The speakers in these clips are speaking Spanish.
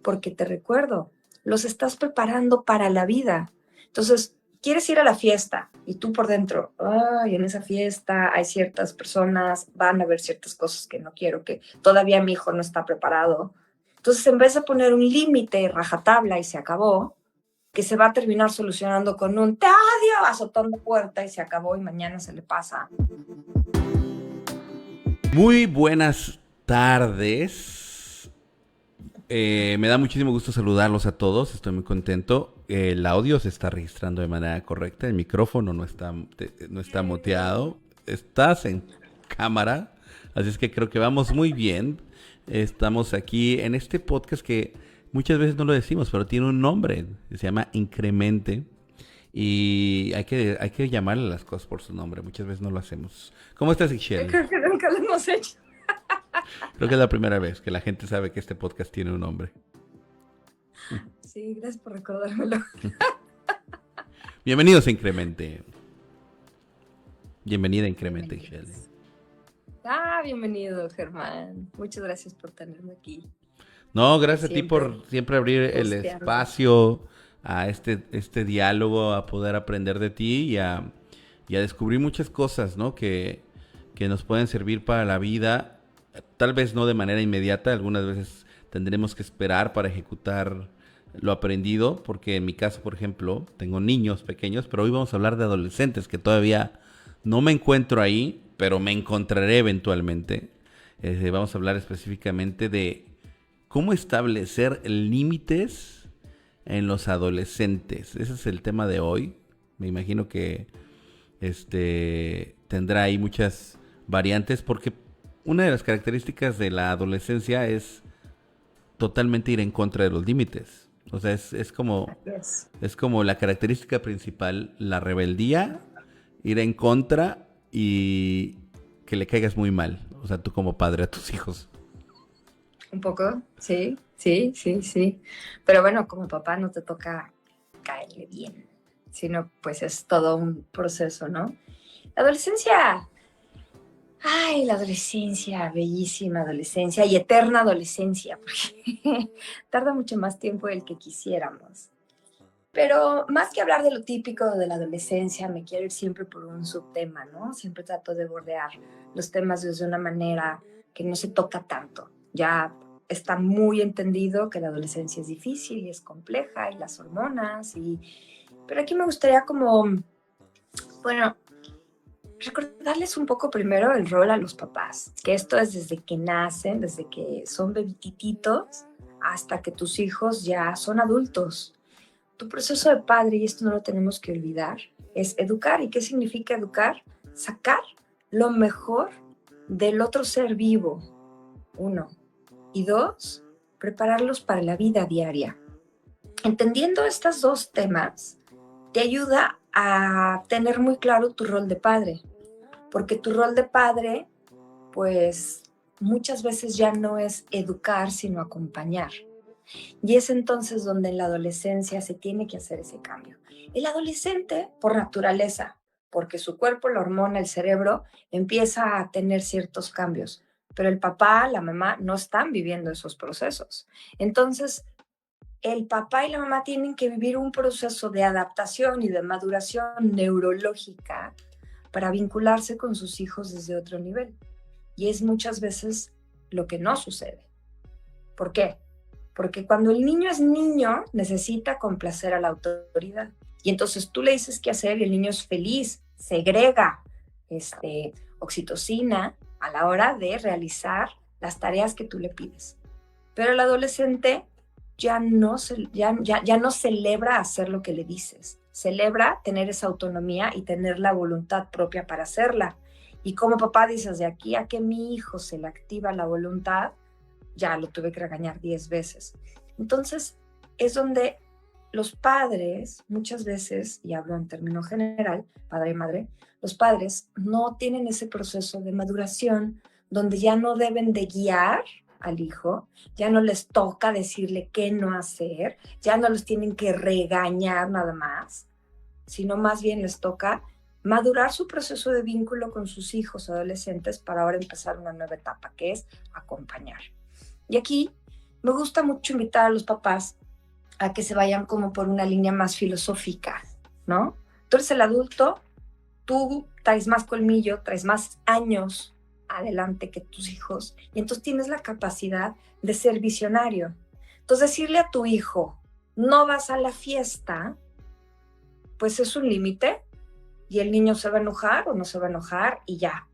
porque te recuerdo, los estás preparando para la vida. Entonces, quieres ir a la fiesta y tú por dentro, ay, en esa fiesta hay ciertas personas, van a haber ciertas cosas que no quiero, que todavía mi hijo no está preparado. Entonces, en vez de poner un límite, rajatabla y se acabó, que se va a terminar solucionando con un te odio, azotando puerta y se acabó y mañana se le pasa. Muy buenas tardes. Me da muchísimo gusto saludarlos a todos. Estoy muy contento. El audio se está registrando de manera correcta. El micrófono no está muteado. Estás en cámara. Así es que creo que vamos muy bien. Estamos aquí en este podcast que muchas veces no lo decimos, pero tiene un nombre. Se llama Incremente. Y hay que llamarle las cosas por su nombre. Muchas veces no lo hacemos. ¿Cómo estás, Ixchel? Creo que nunca lo hemos hecho. Creo que es la primera vez que la gente sabe que este podcast tiene un nombre. Sí, gracias por recordármelo. Bienvenidos a Incremente. Bienvenida a Incremente, Ixchel. Bienvenido, Germán. Muchas gracias por tenerme aquí. No, gracias a ti por siempre abrir el espacio a este diálogo, a poder aprender de ti y a descubrir muchas cosas, ¿no? Que nos pueden servir para la vida. Tal vez no de manera inmediata, algunas veces tendremos que esperar para ejecutar lo aprendido, porque en mi caso, por ejemplo, tengo niños pequeños, pero hoy vamos a hablar de adolescentes, que todavía no me encuentro ahí, pero me encontraré eventualmente. Vamos a hablar específicamente de cómo establecer límites en los adolescentes. Ese es el tema de hoy. Me imagino que tendrá ahí muchas variantes, porque una de las características de la adolescencia es totalmente ir en contra de los límites. O sea, es como la característica principal, la rebeldía, ir en contra y que le caigas muy mal. O sea, tú como padre a tus hijos. Un poco, sí. Pero bueno, como papá no te toca caerle bien, sino pues es todo un proceso, ¿no? La adolescencia, la adolescencia, bellísima adolescencia y eterna adolescencia, porque tarda mucho más tiempo del que quisiéramos. Pero más que hablar de lo típico de la adolescencia, me quiero ir siempre por un subtema, ¿no? Siempre trato de bordear los temas desde una manera que no se toca tanto. Ya está muy entendido que la adolescencia es difícil y es compleja y las hormonas pero aquí me gustaría recordarles un poco primero el rol a los papás, que esto es desde que nacen, desde que son bebitititos hasta que tus hijos ya son adultos. Tu proceso de padre, y esto no lo tenemos que olvidar, es educar. ¿Y qué significa educar? Sacar lo mejor del otro ser vivo, 1. Y 2, prepararlos para la vida diaria. Entendiendo estos dos temas, te ayuda a tener muy claro tu rol de padre, porque tu rol de padre, pues muchas veces ya no es educar, sino acompañar. Y es entonces donde en la adolescencia se tiene que hacer ese cambio. El adolescente, por naturaleza, porque su cuerpo, la hormona, el cerebro, empieza a tener ciertos cambios, pero el papá, la mamá no están viviendo esos procesos. Entonces, el papá y la mamá tienen que vivir un proceso de adaptación y de maduración neurológica para vincularse con sus hijos desde otro nivel. Y es muchas veces lo que no sucede. ¿Por qué? Porque cuando el niño es niño, necesita complacer a la autoridad. Y entonces tú le dices qué hacer y el niño es feliz, segrega oxitocina a la hora de realizar las tareas que tú le pides. Pero el adolescente ya no celebra hacer lo que le dices. Celebra tener esa autonomía y tener la voluntad propia para hacerla. Y como papá dices, de aquí a que mi hijo se le activa la voluntad, ya lo tuve que regañar 10 veces. Entonces, es donde los padres, muchas veces, y hablo en término general, padre y madre, los padres no tienen ese proceso de maduración donde ya no deben de guiar al hijo, ya no les toca decirle qué no hacer, ya no los tienen que regañar nada más, sino más bien les toca madurar su proceso de vínculo con sus hijos adolescentes para ahora empezar una nueva etapa, que es acompañar. Y aquí me gusta mucho invitar a los papás a que se vayan como por una línea más filosófica, ¿no? Tú eres el adulto, tú traes más colmillo, traes más años adelante que tus hijos, y entonces tienes la capacidad de ser visionario. Entonces decirle a tu hijo, no vas a la fiesta, pues es un límite, y el niño se va a enojar o no se va a enojar y ya.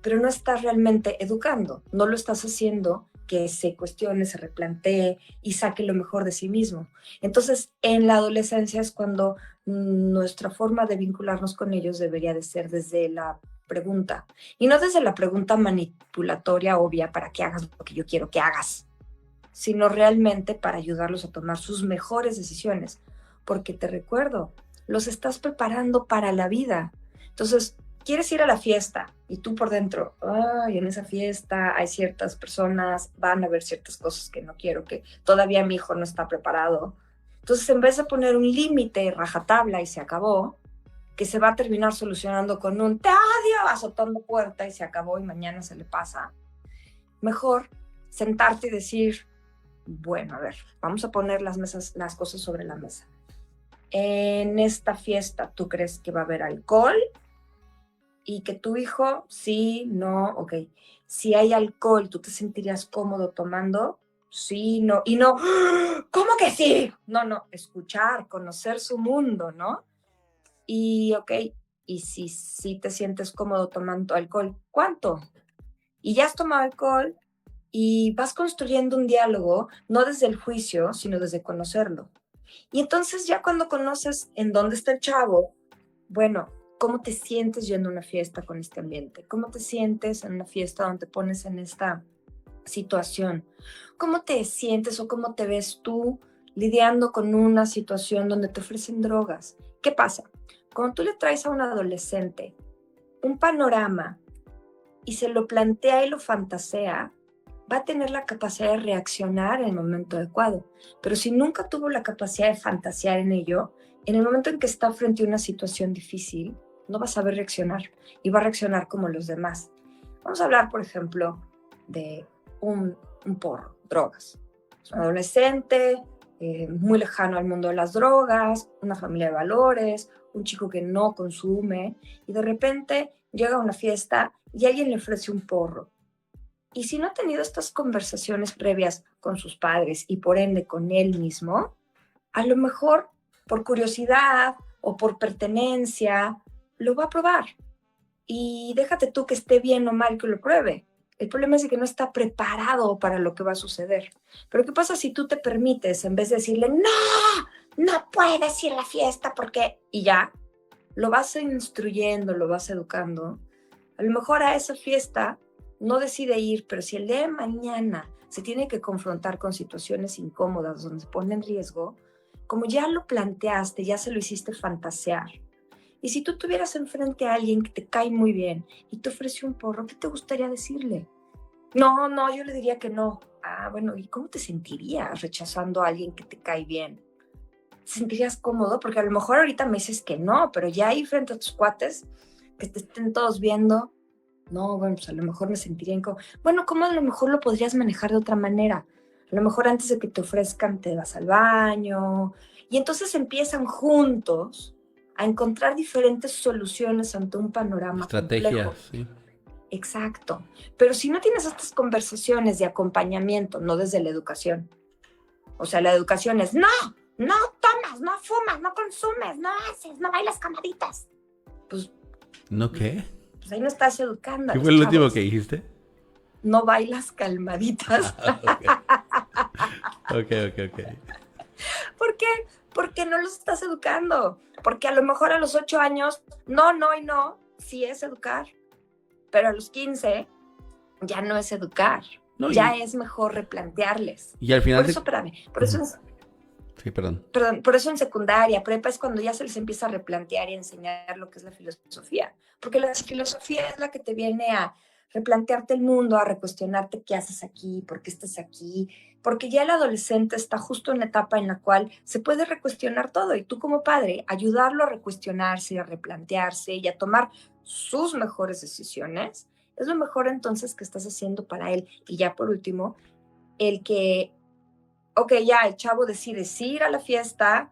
Pero no estás realmente educando, no lo estás haciendo que se cuestione, se replantee y saque lo mejor de sí mismo. Entonces, en la adolescencia es cuando nuestra forma de vincularnos con ellos debería de ser desde la pregunta, y no desde la pregunta manipulatoria obvia para que hagas lo que yo quiero que hagas, sino realmente para ayudarlos a tomar sus mejores decisiones, porque te recuerdo, los estás preparando para la vida. Entonces, quieres ir a la fiesta y tú por dentro, ay, en esa fiesta hay ciertas personas, van a ver ciertas cosas que no quiero, que todavía mi hijo no está preparado. Entonces, en vez de poner un límite, rajatabla y se acabó, que se va a terminar solucionando con un te odio, azotando puerta y se acabó y mañana se le pasa, mejor sentarte y decir, bueno, a ver, vamos a poner las cosas sobre la mesa. En esta fiesta, ¿tú crees que va a haber alcohol? Y que tu hijo, sí, no, ok. Si hay alcohol, ¿tú te sentirías cómodo tomando? Sí, no. Y no, ¿cómo que sí? No, escuchar, conocer su mundo, ¿no? Y ok, y si te sientes cómodo tomando alcohol, ¿cuánto? Y ya has tomado alcohol y vas construyendo un diálogo, no desde el juicio, sino desde conocerlo. Y entonces ya cuando conoces en dónde está el chavo, bueno, ¿cómo te sientes yendo a una fiesta con este ambiente? ¿Cómo te sientes en una fiesta donde te pones en esta situación? ¿Cómo te sientes o cómo te ves tú lidiando con una situación donde te ofrecen drogas? ¿Qué pasa? Cuando tú le traes a un adolescente un panorama y se lo plantea y lo fantasea, va a tener la capacidad de reaccionar en el momento adecuado. Pero si nunca tuvo la capacidad de fantasear en ello, en el momento en que está frente a una situación difícil, no va a saber reaccionar y va a reaccionar como los demás. Vamos a hablar, por ejemplo, de un porro, drogas. Es un adolescente muy lejano al mundo de las drogas, una familia de valores, un chico que no consume, y de repente llega a una fiesta y alguien le ofrece un porro. Y si no ha tenido estas conversaciones previas con sus padres y por ende con él mismo, a lo mejor por curiosidad o por pertenencia, lo va a probar. Y déjate tú que esté bien o mal que lo pruebe. El problema es que no está preparado para lo que va a suceder. Pero ¿qué pasa si tú te permites, en vez de decirle, no puedes ir a la fiesta porque... Y ya, lo vas instruyendo, lo vas educando. A lo mejor a esa fiesta no decide ir, pero si el día de mañana se tiene que confrontar con situaciones incómodas donde se pone en riesgo, como ya lo planteaste, ya se lo hiciste fantasear. Y si tú tuvieras enfrente a alguien que te cae muy bien y te ofrece un porro, ¿qué te gustaría decirle? No, yo le diría que no. Ah, bueno, ¿y cómo te sentirías rechazando a alguien que te cae bien? ¿Te sentirías cómodo? Porque a lo mejor ahorita me dices que no, pero ya ahí frente a tus cuates, que te estén todos viendo, no, bueno, pues a lo mejor me sentiría incómodo. Bueno, ¿cómo a lo mejor lo podrías manejar de otra manera? A lo mejor antes de que te ofrezcan te vas al baño. Y entonces empiezan juntos a encontrar diferentes soluciones ante un panorama estrategias, complejo. Sí. Exacto. Pero si no tienes estas conversaciones de acompañamiento, no desde la educación. O sea, la educación es, no tomas, no fumas, no consumes, no haces, no bailas camaditas. Pues, ¿No qué? Pues ahí no estás educando a ¿Qué los fue el último chavos. que dijiste? No bailas calmaditas. Ok. ¿Por qué? Porque no los estás educando. Porque a lo mejor a los 8 años, no, sí es educar. Pero a los 15 ya no es educar. No, ya es mejor replantearles. Y al final... Por eso, espérame, por eso es... Sí, perdón. Por eso en secundaria, prepa es cuando ya se les empieza a replantear y a enseñar lo que es la filosofía. Porque la filosofía es la que te viene a replantearte el mundo, a recuestionarte qué haces aquí, por qué estás aquí. Porque ya el adolescente está justo en la etapa en la cual se puede recuestionar todo. Y tú como padre, ayudarlo a recuestionarse, a replantearse y a tomar sus mejores decisiones, es lo mejor entonces que estás haciendo para él. Y ya por último, el que ok, ya el chavo decide si ir a la fiesta,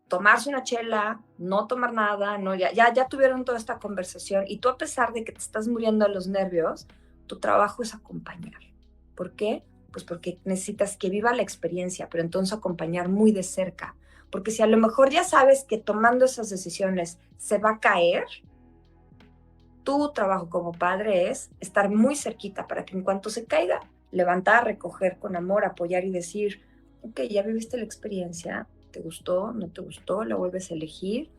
tomarse una chela, no tomar nada, no, ya tuvieron toda esta conversación y tú, a pesar de que te estás muriendo de los nervios, tu trabajo es acompañar. ¿Por qué? Pues porque necesitas que viva la experiencia, pero entonces acompañar muy de cerca. Porque si a lo mejor ya sabes que tomando esas decisiones se va a caer, tu trabajo como padre es estar muy cerquita para que en cuanto se caiga, levantar, recoger con amor, apoyar y decir, ok, ya viviste la experiencia, ¿te gustó? ¿No te gustó? ¿La vuelves a elegir?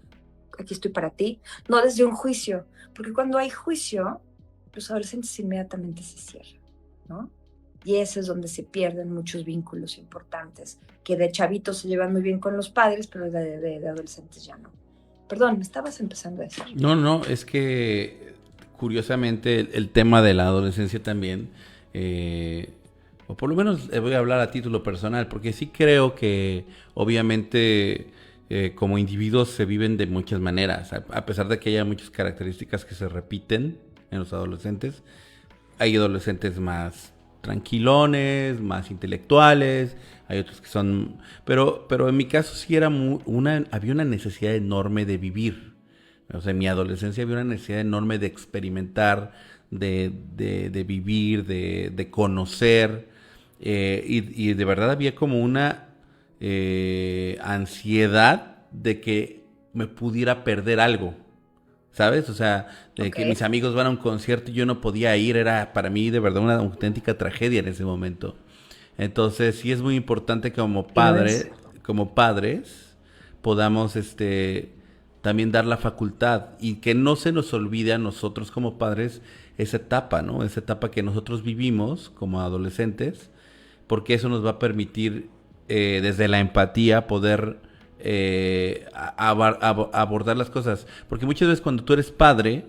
Aquí estoy para ti. No desde un juicio, porque cuando hay juicio, los adolescentes inmediatamente se cierran, ¿no? Y ese es donde se pierden muchos vínculos importantes, que de chavitos se llevan muy bien con los padres, pero de adolescentes ya no. Perdón, me estabas empezando a decir. No, es que curiosamente el tema de la adolescencia también, o por lo menos voy a hablar a título personal, porque sí creo que obviamente como individuos se viven de muchas maneras, a pesar de que haya muchas características que se repiten en los adolescentes. Hay adolescentes más tranquilones, más intelectuales, hay otros que son... Pero en mi caso sí era había una necesidad enorme de vivir. O sea, en mi adolescencia había una necesidad enorme de experimentar, de vivir, de conocer. Y de verdad había como una ansiedad de que me pudiera perder algo. ¿Sabes? O sea, de que mis amigos van a un concierto y yo no podía ir, era para mí de verdad una auténtica tragedia en ese momento. Entonces, sí es muy importante como padres, podamos también dar la facultad y que no se nos olvide a nosotros como padres esa etapa, ¿no? Esa etapa que nosotros vivimos como adolescentes, porque eso nos va a permitir desde la empatía poder abordar las cosas. Porque muchas veces cuando tú eres padre,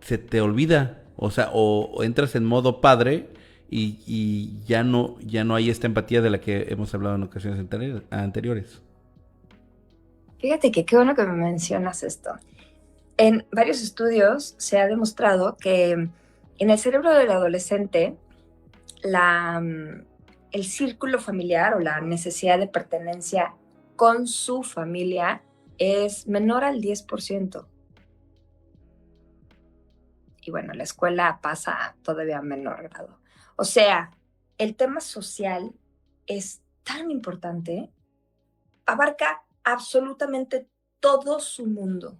se te olvida, o sea, o entras en modo padre y ya no hay esta empatía de la que hemos hablado en ocasiones anteriores. Fíjate que qué bueno que me mencionas esto. En varios estudios se ha demostrado que en el cerebro del adolescente el círculo familiar o la necesidad de pertenencia con su familia es menor al 10%. Y bueno, la escuela pasa a todavía menor grado. O sea, el tema social es tan importante, abarca absolutamente todo su mundo.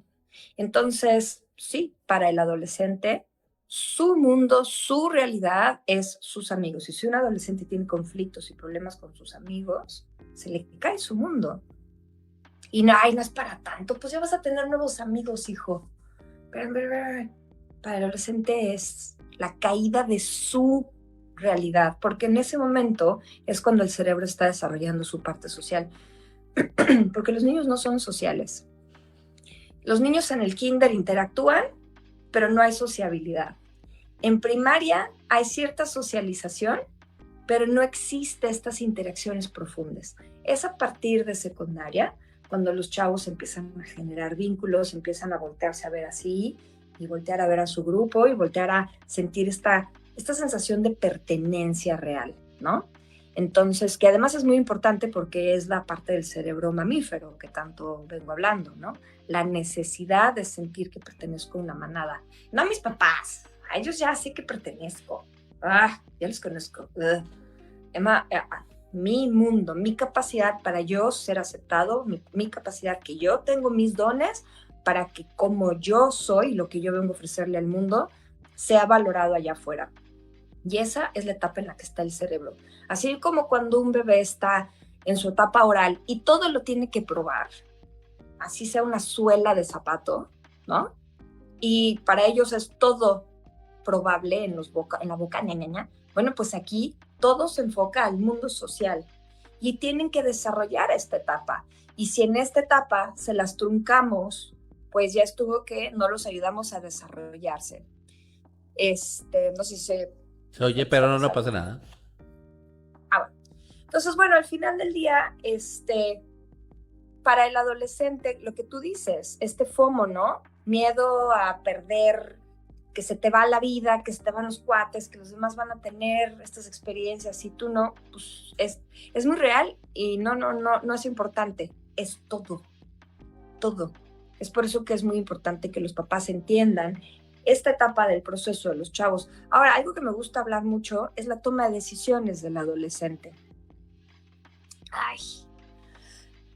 Entonces, sí, para el adolescente, su mundo, su realidad es sus amigos. Y si un adolescente tiene conflictos y problemas con sus amigos, se le cae su mundo. Y no, ay, no es para tanto, pues ya vas a tener nuevos amigos, hijo. Pero para el adolescente es la caída de su realidad, porque en ese momento es cuando el cerebro está desarrollando su parte social. Porque los niños no son sociales. Los niños en el kinder interactúan, pero no hay sociabilidad. En primaria hay cierta socialización, pero no existe estas interacciones profundas. Es a partir de secundaria cuando los chavos empiezan a generar vínculos, empiezan a voltearse a ver así, y voltear a ver a su grupo, y voltear a sentir esta sensación de pertenencia real, ¿no? Entonces, que además es muy importante porque es la parte del cerebro mamífero que tanto vengo hablando, ¿no? La necesidad de sentir que pertenezco a una manada. No a mis papás, a ellos ya sé que pertenezco. Ya los conozco. Emma, mi mundo, mi capacidad para yo ser aceptado, mi capacidad que yo tengo mis dones para que como yo soy, lo que yo vengo a ofrecerle al mundo, sea valorado allá afuera. Y esa es la etapa en la que está el cerebro. Así como cuando un bebé está en su etapa oral y todo lo tiene que probar, así sea una suela de zapato, ¿no? Y para ellos es todo probable en la boca, ña. Bueno, pues aquí todo se enfoca al mundo social y tienen que desarrollar esta etapa. Y si en esta etapa se las truncamos, pues ya estuvo que no los ayudamos a desarrollarse. No sé si se oye, pero no pasa nada. Bueno. Entonces, bueno, al final del día, para el adolescente, lo que tú dices, FOMO, ¿no? Miedo a perder que se te va la vida, que se te van los cuates, que los demás van a tener estas experiencias y tú no, pues es muy real y no es importante, es todo. Es por eso que es muy importante que los papás entiendan esta etapa del proceso de los chavos. Ahora, algo que me gusta hablar mucho es la toma de decisiones del adolescente.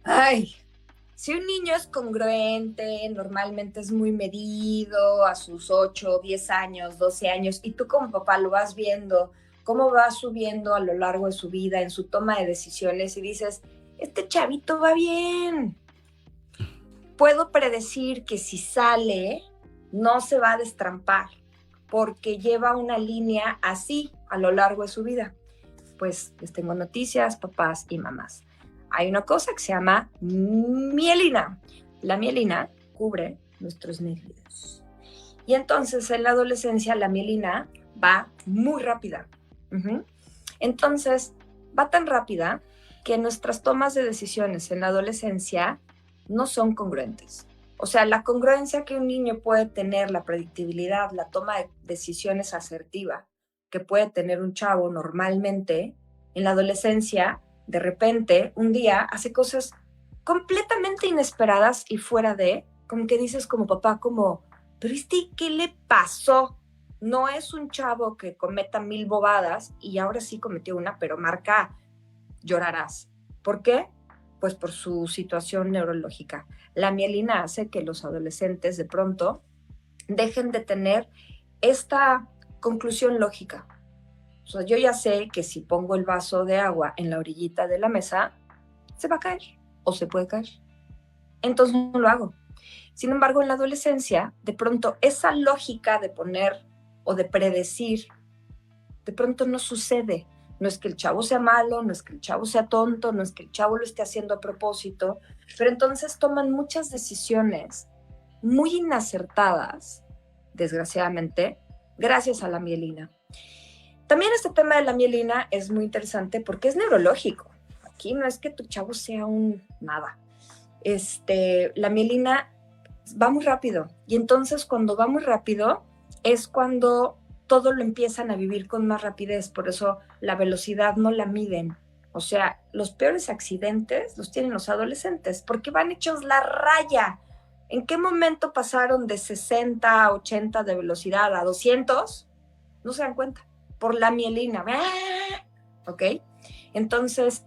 Ay, si un niño es congruente, normalmente es muy medido a sus 8, 10 años, 12 años, y tú como papá lo vas viendo, cómo va subiendo a lo largo de su vida en su toma de decisiones y dices, este chavito va bien. Puedo predecir que si sale, no se va a destrampar, porque lleva una línea así a lo largo de su vida. Pues les tengo noticias, papás y mamás. Hay una cosa que se llama mielina. La mielina cubre nuestros nervios. Y entonces en la adolescencia la mielina va muy rápida. Entonces va tan rápida que nuestras tomas de decisiones en la adolescencia no son congruentes. O sea, la congruencia que un niño puede tener, la predictibilidad, la toma de decisiones asertiva que puede tener un chavo normalmente en la adolescencia, de repente, un día hace cosas completamente inesperadas y fuera de, como que dices como papá, como, pero ¿qué le pasó? No es un chavo que cometa 1000 bobadas y ahora sí cometió una, pero marca, llorarás. ¿Por qué? Pues por su situación neurológica. La mielina hace que los adolescentes de pronto dejen de tener esta conclusión lógica. O sea, yo ya sé que si pongo el vaso de agua en la orillita de la mesa, se va a caer o se puede caer. Entonces no lo hago. Sin embargo, en la adolescencia, de pronto esa lógica de poner o de predecir, de pronto no sucede. No es que el chavo sea malo, no es que el chavo sea tonto, no es que el chavo lo esté haciendo a propósito, pero entonces toman muchas decisiones muy inacertadas, desgraciadamente, gracias a la mielina. También este tema de la mielina es muy interesante porque es neurológico. Aquí no es que tu chavo sea un nada. La mielina va muy rápido y entonces cuando va muy rápido es cuando todo lo empiezan a vivir con más rapidez, por eso la velocidad no la miden. O sea, los peores accidentes los tienen los adolescentes porque van hechos la raya. ¿En qué momento pasaron de 60 a 80 de velocidad a 200? No se dan cuenta. Por la mielina. ¿Ok? Entonces,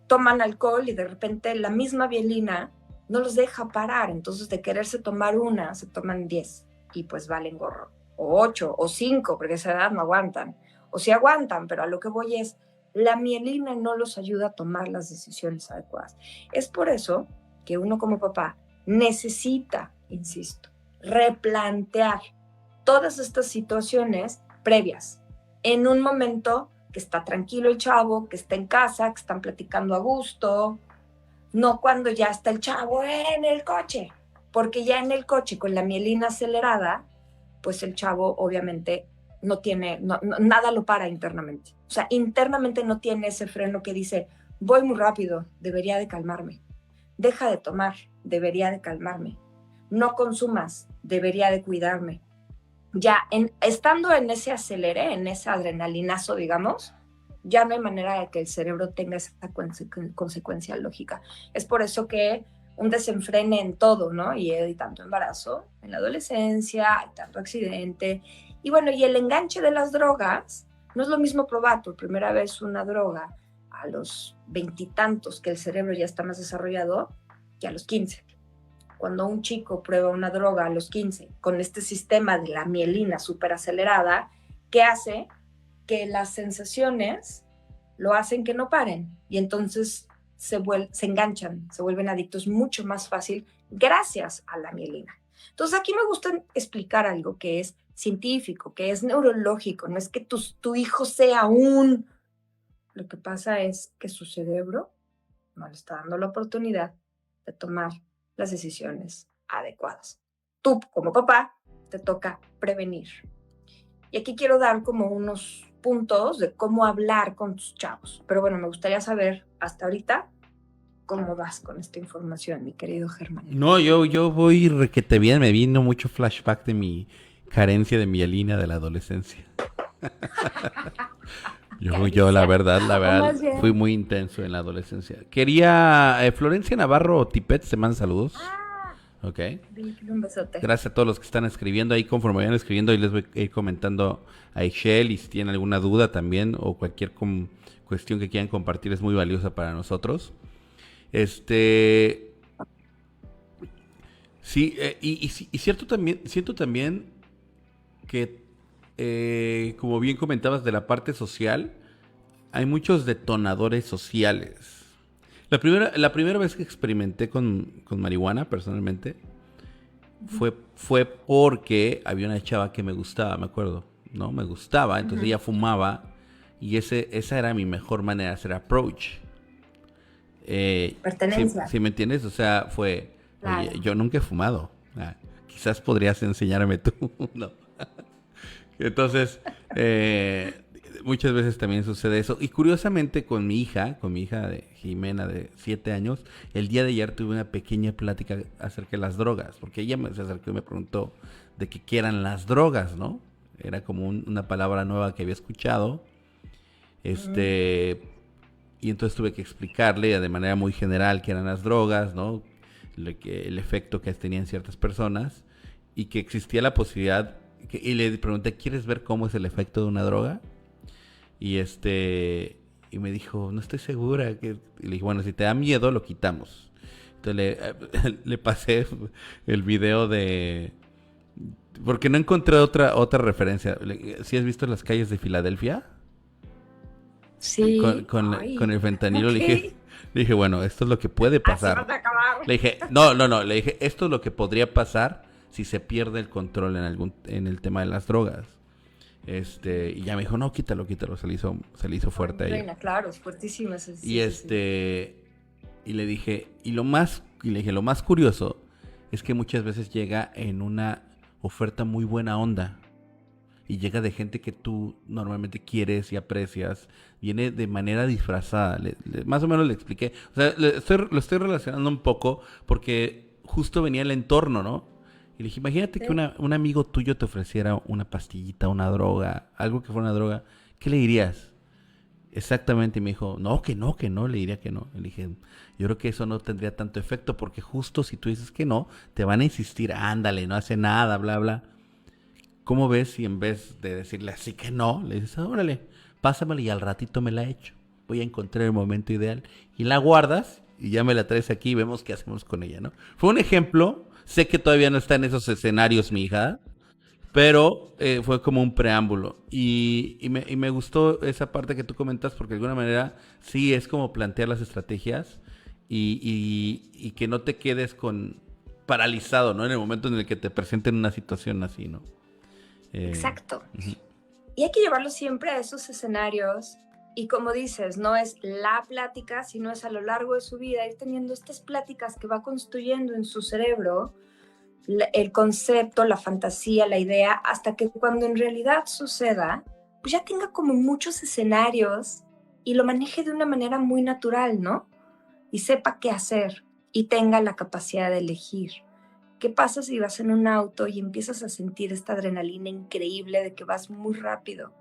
toman alcohol y de repente la misma mielina no los deja parar. Entonces, de quererse tomar una, se toman 10 y pues valen gorro. O 8 o 5, porque a esa edad no aguantan. O sí aguantan, pero a lo que voy es, la mielina no los ayuda a tomar las decisiones adecuadas. Es por eso que uno como papá necesita, insisto, replantear todas estas situaciones previas, en un momento que está tranquilo el chavo, que está en casa, que están platicando a gusto, no cuando ya está el chavo en el coche, porque ya en el coche con la mielina acelerada, pues el chavo obviamente no tiene, nada lo para internamente. O sea, internamente no tiene ese freno que dice, voy muy rápido, debería de calmarme. Deja de tomar, debería de calmarme. No consumas, debería de cuidarme. Ya estando en ese acelere, en ese adrenalinazo, digamos, ya no hay manera de que el cerebro tenga esa consecuencia lógica. Es por eso que un desenfrene en todo, ¿no? Y hay tanto embarazo en la adolescencia, hay tanto accidente. Y bueno, y el enganche de las drogas, no es lo mismo probar por primera vez una droga a los 20 y tantos, que el cerebro ya está más desarrollado, que a los 15. Cuando un chico prueba una droga a los 15 con este sistema de la mielina súper acelerada, ¿qué hace? Que las sensaciones lo hacen que no paren y entonces se enganchan, se vuelven adictos mucho más fácil gracias a la mielina. Entonces aquí me gusta explicar algo que es científico, que es neurológico, no es que tu hijo sea un... Lo que pasa es que su cerebro no le está dando la oportunidad de tomar las decisiones adecuadas. Tú, como papá, te toca prevenir. Y aquí quiero dar como unos puntos de cómo hablar con tus chavos. Pero bueno, me gustaría saber hasta ahorita cómo vas con esta información, mi querido Germán. No, yo voy requete bien. Me vino mucho flashback de mi carencia de mielina de la adolescencia. Yo la verdad, fui muy intenso en la adolescencia. Quería, Florencia Navarro Tipet, te manda saludos. Ok. Un besote. Gracias a todos los que están escribiendo ahí, conforme vayan escribiendo, y les voy a ir comentando a Ixchel, y si tienen alguna duda también, o cualquier cuestión que quieran compartir, es muy valiosa para nosotros. Sí, y siento también que, como bien comentabas de la parte social, hay muchos detonadores sociales. La primera vez que experimenté con marihuana, personalmente, fue porque había una chava que me gustaba, me acuerdo, ¿no? Me gustaba, entonces ella fumaba, y esa era mi mejor manera de hacer approach. Pertenencia. Si me entiendes, o sea, Claro. Oye, yo nunca he fumado. Quizás podrías enseñarme tú. No. Entonces, muchas veces también sucede eso. Y curiosamente con mi hija de Jimena de 7 años, el día de ayer tuve una pequeña plática acerca de las drogas, porque ella se acercó y me preguntó de qué eran las drogas, ¿no? Era como una palabra nueva que había escuchado. Y entonces tuve que explicarle de manera muy general qué eran las drogas, ¿no? El efecto que tenían ciertas personas, y que existía la posibilidad, y le pregunté, ¿quieres ver cómo es el efecto de una droga? Y me dijo, no estoy segura. Y le dije, bueno, si te da miedo, lo quitamos. Entonces le pasé el video porque no encontré otra referencia. ¿Sí has visto Las calles de Filadelfia? Sí. Con el fentanilo, okay. le dije, bueno, esto es lo que puede pasar. Así vas a acabar. Le dije, le dije, esto es lo que podría pasar si se pierde el control en el tema de las drogas. Y ya me dijo, no, quítalo, se le hizo fuerte a ella. Claro, es fuertísimo ese. Y y le dije, lo más curioso es que muchas veces llega en una oferta muy buena onda. Y llega de gente que tú normalmente quieres y aprecias. Viene de manera disfrazada. Más o menos le expliqué. O sea, lo estoy relacionando un poco porque justo venía el entorno, ¿no? Y le dije, imagínate que un amigo tuyo te ofreciera una pastillita, una droga, algo que fuera una droga. ¿Qué le dirías? Exactamente, y me dijo, no, le diría que no. Le dije, yo creo que eso no tendría tanto efecto, porque justo si tú dices que no, te van a insistir, ándale, no hace nada, bla, bla. ¿Cómo ves si en vez de decirle así que no, le dices, órale, pásamela y al ratito me la echo? Voy a encontrar el momento ideal. Y la guardas y ya me la traes aquí y vemos qué hacemos con ella, ¿no? Fue un ejemplo. Sé que todavía no está en esos escenarios mi hija, pero fue como un preámbulo. Y me gustó esa parte que tú comentas, porque de alguna manera sí es como plantear las estrategias y que no te quedes paralizado, ¿no? En el momento en el que te presenten una situación así, ¿no? Exacto. Y hay que llevarlo siempre a esos escenarios. Y como dices, no es la plática, sino es a lo largo de su vida ir teniendo estas pláticas que va construyendo en su cerebro, el concepto, la fantasía, la idea, hasta que cuando en realidad suceda, pues ya tenga como muchos escenarios y lo maneje de una manera muy natural, ¿no? Y sepa qué hacer y tenga la capacidad de elegir. ¿Qué pasa si vas en un auto y empiezas a sentir esta adrenalina increíble de que vas muy rápido?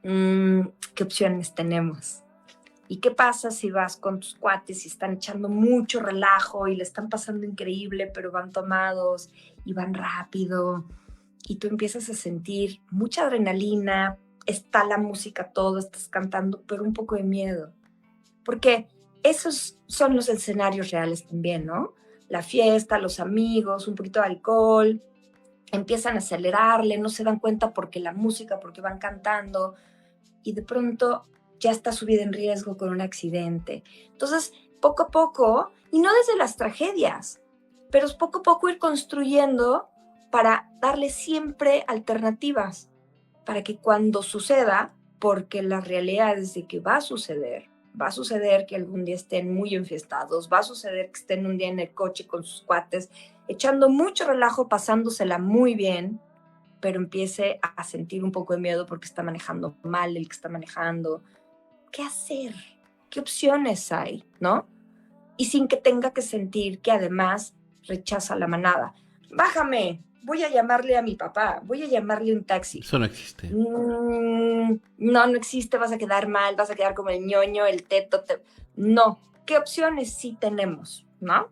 ¿Qué opciones tenemos? ¿Y qué pasa si vas con tus cuates y están echando mucho relajo y le están pasando increíble, pero van tomados y van rápido? Y tú empiezas a sentir mucha adrenalina, está la música, todo, estás cantando, pero un poco de miedo. Porque esos son los escenarios reales también, ¿no? La fiesta, los amigos, un poquito de alcohol, empiezan a acelerarle, no se dan cuenta porque la música, porque van cantando, y de pronto ya está su vida en riesgo con un accidente. Entonces, poco a poco, y no desde las tragedias, pero es poco a poco ir construyendo para darle siempre alternativas, para que cuando suceda, porque la realidad es de que va a suceder que algún día estén muy enfiestados, va a suceder que estén un día en el coche con sus cuates, echando mucho relajo, pasándosela muy bien, pero empiece a sentir un poco de miedo porque está manejando mal el que está manejando. ¿Qué hacer? ¿Qué opciones hay? ¿No? Y sin que tenga que sentir que además rechaza la manada. Bájame, voy a llamarle a mi papá, voy a llamarle un taxi. Eso no existe. No existe, vas a quedar mal, vas a quedar como el ñoño, el teto. No, ¿qué opciones sí tenemos, no?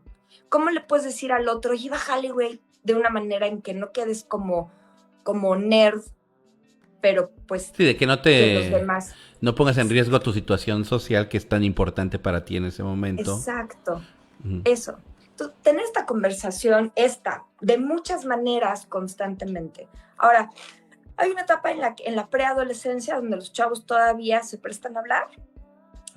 ¿Cómo le puedes decir al otro, oye, bájale, güey, de una manera en que no quedes como nerd, pero pues... Sí, de que no no pongas en riesgo tu situación social que es tan importante para ti en ese momento. Exacto, eso. Entonces, tener esta conversación, de muchas maneras constantemente. Ahora, hay una etapa en la preadolescencia donde los chavos todavía se prestan a hablar,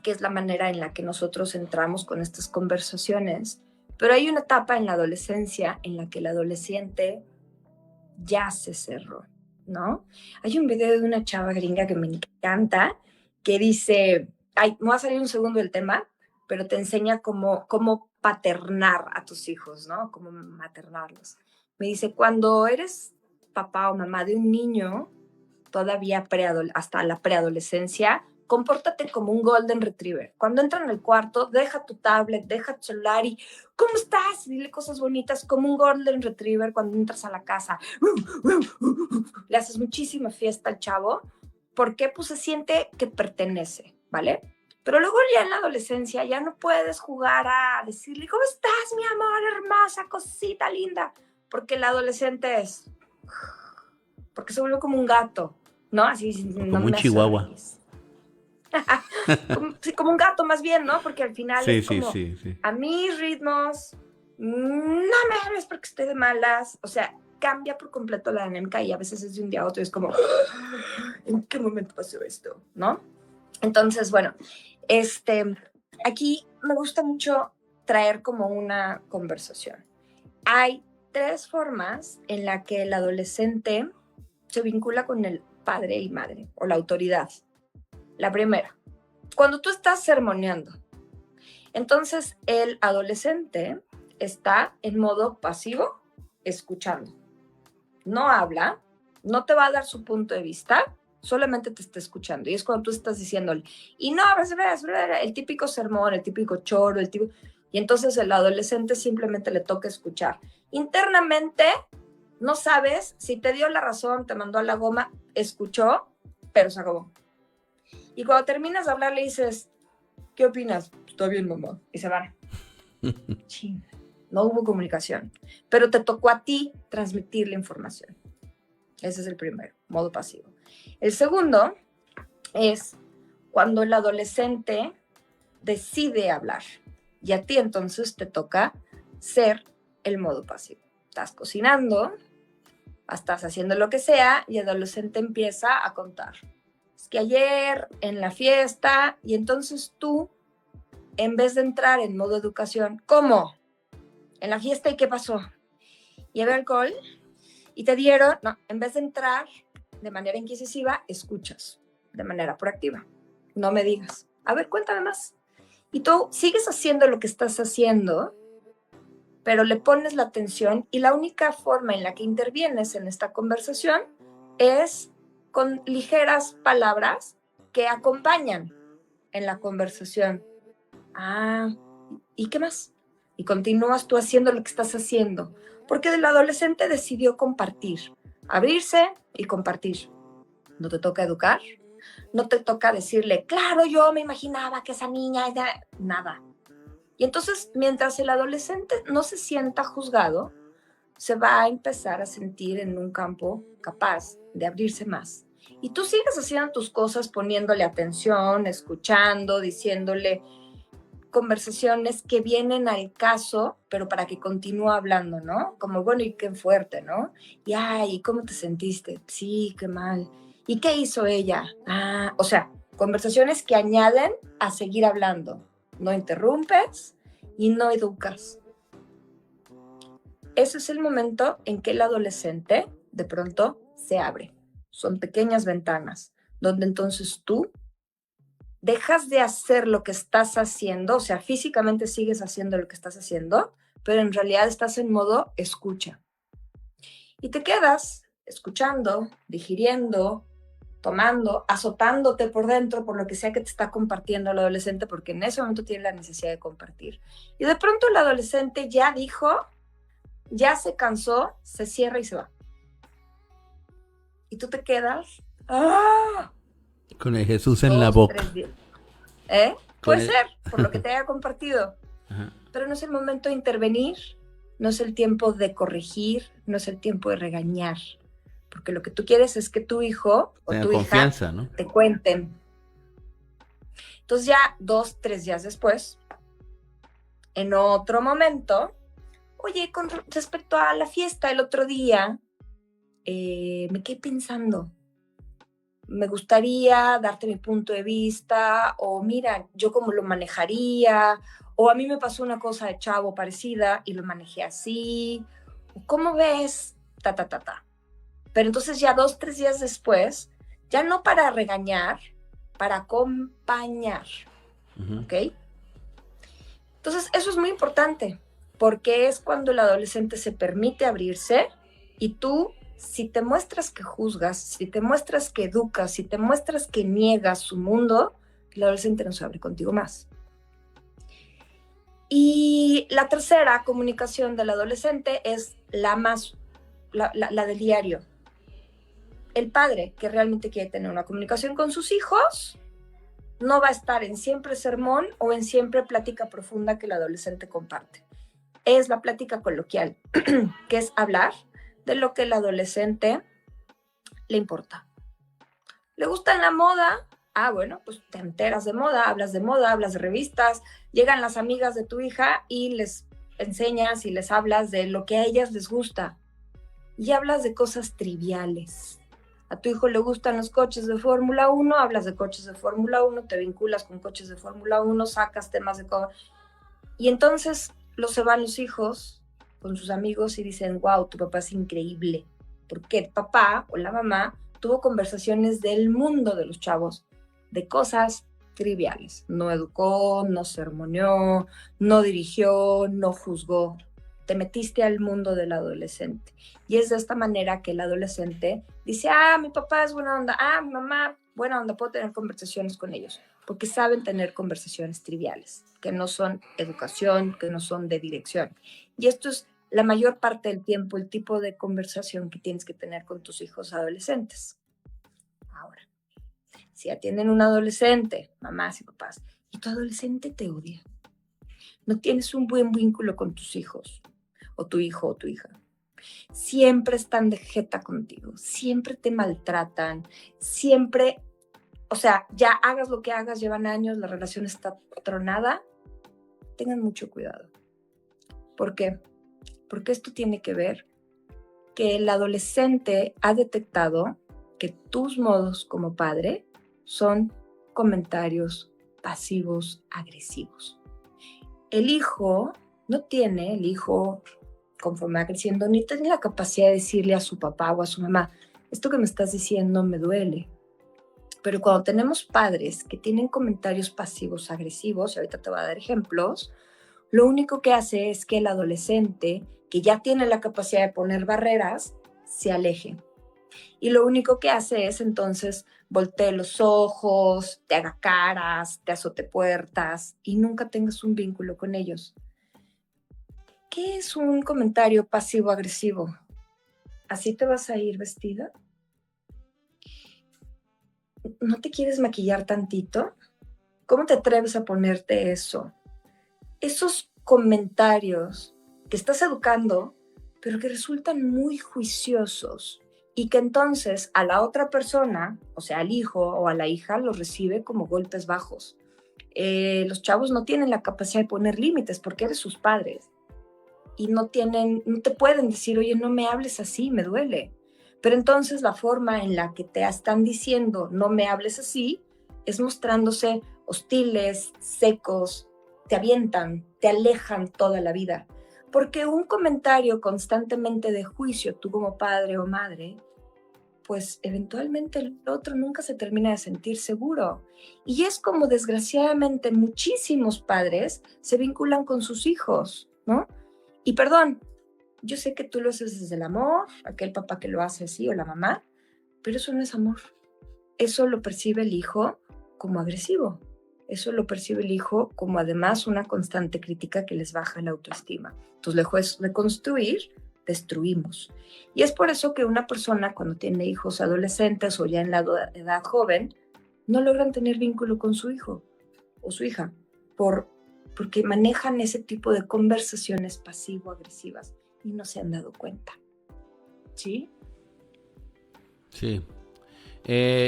que es la manera en la que nosotros entramos con estas conversaciones, pero hay una etapa en la adolescencia en la que el adolescente ya se cerró, ¿no? Hay un video de una chava gringa que me encanta, que dice, me va a salir un segundo del tema, pero te enseña cómo paternar a tus hijos, ¿no? Cómo maternarlos. Me dice, cuando eres papá o mamá de un niño, todavía hasta la preadolescencia, compórtate como un golden retriever. Cuando entran al cuarto, deja tu tablet, deja tu celular y ¿cómo estás? Dile cosas bonitas como un golden retriever cuando entras a la casa. Le haces muchísima fiesta al chavo. ¿Por qué? Pues se siente que pertenece, ¿vale? Pero luego ya en la adolescencia ya no puedes jugar a decirle, ¿cómo estás, mi amor, hermosa, cosita linda? Porque el adolescente porque se vuelve como un gato, ¿no? Así, como un chihuahua. como un gato más bien, ¿no? Porque al final sí, es como, a mis ritmos, no me hables porque estoy de malas. O sea, cambia por completo la dinámica y a veces es de un día a otro y es como, ¿en qué momento pasó esto? ¿No? Entonces, bueno, aquí me gusta mucho traer como una conversación. Hay 3 formas en la que el adolescente se vincula con el padre y madre o la autoridad. La primera, cuando tú estás sermoneando, entonces el adolescente está en modo pasivo, escuchando. No habla, no te va a dar su punto de vista, solamente te está escuchando. Y es cuando tú estás diciéndole, y no, el típico sermón, el típico choro, y entonces el adolescente simplemente le toca escuchar. Internamente, no sabes si te dio la razón, te mandó a la goma, escuchó, pero se acabó. Y cuando terminas de hablar le dices, ¿qué opinas? Está bien, mamá. Y se van. Sí, no hubo comunicación. Pero te tocó a ti transmitir la información. Ese es el primero, modo pasivo. El segundo es cuando el adolescente decide hablar. Y a ti entonces te toca ser el modo pasivo. Estás cocinando, estás haciendo lo que sea y el adolescente empieza a contar. Es que ayer en la fiesta, y entonces tú, en vez de entrar en modo educación, ¿cómo? En la fiesta, ¿y qué pasó? ¿Llevé alcohol? ¿Y te dieron? No, en vez de entrar de manera inquisitiva, escuchas de manera proactiva. No me digas. A ver, cuéntame más. Y tú sigues haciendo lo que estás haciendo, pero le pones la atención y la única forma en la que intervienes en esta conversación es con ligeras palabras que acompañan en la conversación. ¿Y qué más? Y continúas tú haciendo lo que estás haciendo, porque el adolescente decidió compartir, abrirse y compartir. No te toca educar, no te toca decirle, claro, yo me imaginaba que esa niña era nada. Y entonces, mientras el adolescente no se sienta juzgado, se va a empezar a sentir en un campo capaz de abrirse más. Y tú sigues haciendo tus cosas, poniéndole atención, escuchando, diciéndole conversaciones que vienen al caso, pero para que continúe hablando, ¿no? Como, bueno, y qué fuerte, ¿no? Y, ay, ¿cómo te sentiste? Sí, qué mal. ¿Y qué hizo ella? O sea, conversaciones que añaden a seguir hablando. No interrumpes y no educas. Ese es el momento en que el adolescente de pronto se abre. Son pequeñas ventanas donde entonces tú dejas de hacer lo que estás haciendo, o sea, físicamente sigues haciendo lo que estás haciendo, pero en realidad estás en modo escucha. Y te quedas escuchando, digiriendo, tomando, azotándote por dentro por lo que sea que te está compartiendo el adolescente, porque en ese momento tiene la necesidad de compartir. Y de pronto el adolescente ya dijo ya se cansó, se cierra y se va. Y tú te quedas con el Jesús en la boca. 3 días. Puede ser, por lo que te haya compartido. Ajá. Pero no es el momento de intervenir, no es el tiempo de corregir, no es el tiempo de regañar. Porque lo que tú quieres es que tu hijo o tu hija, ¿no?, te cuenten. Entonces ya 2, 3 días después, en otro momento, oye, con respecto a la fiesta el otro día, me quedé pensando, me gustaría darte mi punto de vista, o mira, yo cómo lo manejaría, o a mí me pasó una cosa de chavo parecida y lo manejé así, ¿cómo ves? Pero entonces ya 2, 3 días después, ya no para regañar, para acompañar, ¿ok? Entonces eso es muy importante, porque es cuando el adolescente se permite abrirse y tú, si te muestras que juzgas, si te muestras que educas, si te muestras que niegas su mundo, el adolescente no se abre contigo más. Y la tercera comunicación del adolescente es la del diario. El padre que realmente quiere tener una comunicación con sus hijos no va a estar en siempre sermón o en siempre plática profunda que el adolescente comparte. Es la plática coloquial, que es hablar de lo que el adolescente le importa. ¿Le gusta la moda? Bueno, pues te enteras de moda, hablas de revistas, llegan las amigas de tu hija y les enseñas y les hablas de lo que a ellas les gusta. Y hablas de cosas triviales. A tu hijo le gustan los coches de Fórmula 1, hablas de coches de Fórmula 1, te vinculas con coches de Fórmula 1, sacas temas de... Y entonces se van los hijos con sus amigos y dicen, wow, tu papá es increíble. Porque el papá o la mamá tuvo conversaciones del mundo de los chavos, de cosas triviales. No educó, no sermoneó, no dirigió, no juzgó. Te metiste al mundo del adolescente. Y es de esta manera que el adolescente dice, mi papá es buena onda, mi mamá, buena onda, puedo tener conversaciones con ellos. Porque saben tener conversaciones triviales, que no son educación, que no son de dirección. Y esto es la mayor parte del tiempo el tipo de conversación que tienes que tener con tus hijos adolescentes. Ahora, si atienden un adolescente, mamás y papás, y tu adolescente te odia, no tienes un buen vínculo con tus hijos, o tu hijo o tu hija, siempre están de jeta contigo, siempre te maltratan, siempre, o sea, ya hagas lo que hagas, llevan años, la relación está tronada, tengan mucho cuidado. ¿Por qué? Porque esto tiene que ver que el adolescente ha detectado que tus modos como padre son comentarios pasivos agresivos. El hijo, conforme va creciendo, ni tiene la capacidad de decirle a su papá o a su mamá, esto que me estás diciendo me duele. Pero cuando tenemos padres que tienen comentarios pasivos agresivos, y ahorita te voy a dar ejemplos, lo único que hace es que el adolescente, que ya tiene la capacidad de poner barreras, se aleje. Y lo único que hace es entonces voltee los ojos, te haga caras, te azote puertas y nunca tengas un vínculo con ellos. ¿Qué es un comentario pasivo-agresivo? ¿Así te vas a ir vestida? ¿No te quieres maquillar tantito? ¿Cómo te atreves a ponerte eso? Esos comentarios que estás educando, pero que resultan muy juiciosos y que entonces a la otra persona, o sea, al hijo o a la hija, los recibe como golpes bajos. Los chavos no tienen la capacidad de poner límites porque eres sus padres y no te pueden decir, oye, no me hables así, me duele. Pero entonces la forma en la que te están diciendo no me hables así es mostrándose hostiles, secos, te avientan, te alejan toda la vida. Porque un comentario constantemente de juicio, tú como padre o madre, pues eventualmente el otro nunca se termina de sentir seguro. Y es como desgraciadamente muchísimos padres se vinculan con sus hijos, ¿no? Y perdón, yo sé que tú lo haces desde el amor, aquel papá que lo hace así o la mamá, pero eso no es amor. Eso lo percibe el hijo como agresivo. eso lo percibe el hijo como además una constante crítica que les baja la autoestima. Entonces, lejos de construir, destruimos. Y es por eso que una persona cuando tiene hijos adolescentes o ya en la edad joven, no logran tener vínculo con su hijo o su hija, porque manejan ese tipo de conversaciones pasivo-agresivas y no se han dado cuenta. ¿Sí? Sí.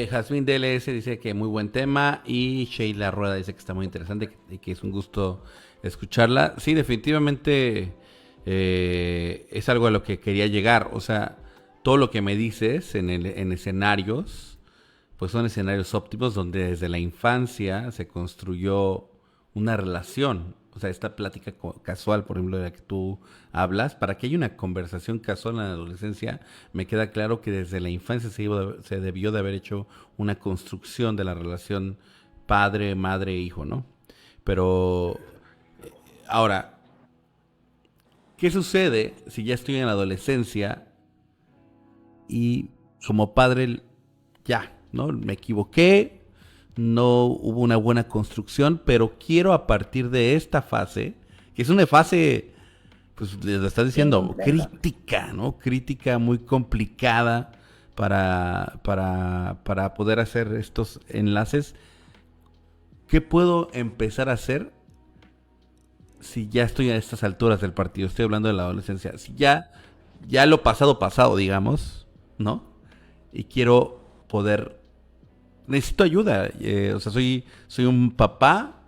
Jazmín DLS dice que muy buen tema y Sheila Rueda dice que está muy interesante y que es un gusto escucharla. Sí, definitivamente es algo a lo que quería llegar. O sea, todo lo que me dices en escenarios, pues son escenarios óptimos donde desde la infancia se construyó una relación. O sea, esta plática casual, por ejemplo, de la que tú hablas, para que haya una conversación casual en la adolescencia, me queda claro que desde la infancia se debió de haber hecho una construcción de la relación padre, madre, hijo, ¿no? Pero ahora, ¿qué sucede si ya estoy en la adolescencia y como padre ya, ¿no? Me equivoqué, no hubo una buena construcción, pero quiero a partir de esta fase, que es una fase, pues lo estás diciendo, sí, crítica, ¿no? Crítica muy complicada para poder hacer estos enlaces. ¿Qué puedo empezar a hacer si ya estoy a estas alturas del partido? Estoy hablando de la adolescencia. Si ya lo pasado, digamos, ¿no? Y quiero poder... Necesito ayuda. O sea, soy un papá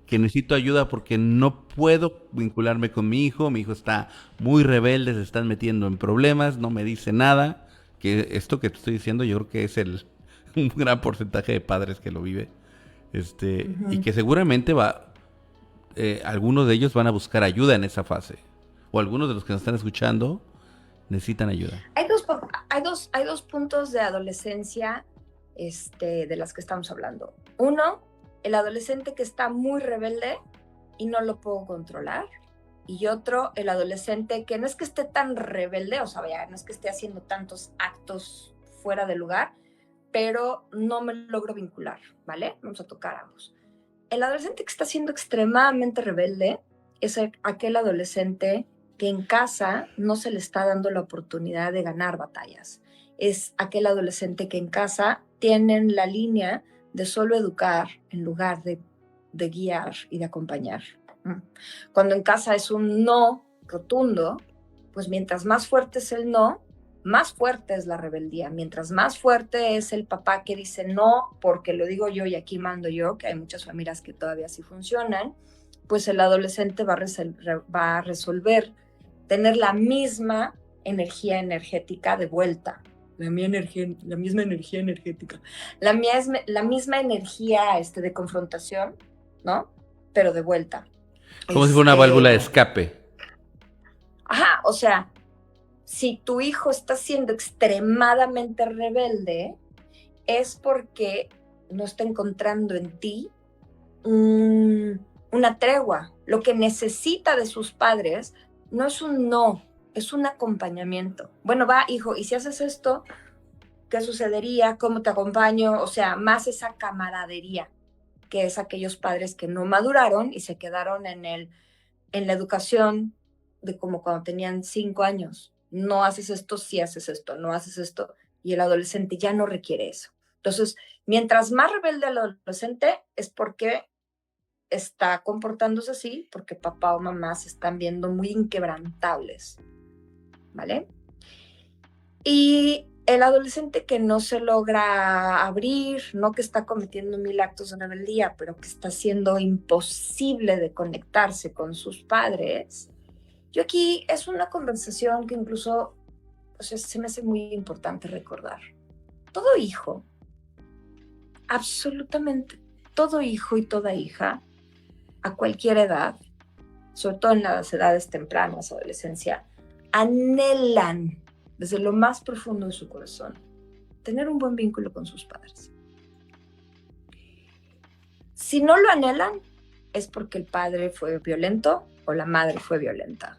que necesito ayuda porque no puedo vincularme con mi hijo. Mi hijo está muy rebelde, se están metiendo en problemas, no me dice nada. Que esto que te estoy diciendo yo creo que es un gran porcentaje de padres que lo vive. Y que seguramente algunos de ellos van a buscar ayuda en esa fase. O algunos de los que nos están escuchando necesitan ayuda. Hay dos puntos de adolescencia de las que estamos hablando. Uno, el adolescente que está muy rebelde y no lo puedo controlar. Y otro, el adolescente que no es que esté tan rebelde, o sea, vaya, no es que esté haciendo tantos actos fuera de lugar, pero no me logro vincular, ¿vale? Vamos a tocar ambos. El adolescente que está siendo extremadamente rebelde es aquel adolescente que en casa no se le está dando la oportunidad de ganar batallas. Es aquel adolescente que en casa tienen la línea de solo educar en lugar de guiar y de acompañar. Cuando en casa es un no rotundo, pues mientras más fuerte es el no, más fuerte es la rebeldía. Mientras más fuerte es el papá que dice no, porque lo digo yo y aquí mando yo, que hay muchas familias que todavía así funcionan, pues el adolescente va a resolver tener la misma energía energética de vuelta. La misma energía energética. La misma energía de confrontación, ¿no? Pero de vuelta. Como si fuera una válvula de escape. Ajá, o sea, si tu hijo está siendo extremadamente rebelde, es porque no está encontrando en ti una tregua. Lo que necesita de sus padres no es un no, es un acompañamiento. Bueno, va, hijo, y si haces esto, ¿qué sucedería? ¿Cómo te acompaño? O sea, más esa camaradería, que es aquellos padres que no maduraron y se quedaron en la educación de como cuando tenían 5 años. No haces esto, sí haces esto, no haces esto. Y el adolescente ya no requiere eso. Entonces, mientras más rebelde el adolescente es porque está comportándose así, porque papá o mamá se están viendo muy inquebrantables, ¿vale? Y el adolescente que no se logra abrir, no que está cometiendo 1000 actos de rebeldía, pero que está siendo imposible de conectarse con sus padres, yo aquí es una conversación que incluso, o sea, se me hace muy importante recordar. Todo hijo, absolutamente todo hijo y toda hija, a cualquier edad, sobre todo en las edades tempranas, adolescencia, anhelan desde lo más profundo de su corazón tener un buen vínculo con sus padres. Si no lo anhelan, es porque el padre fue violento o la madre fue violenta.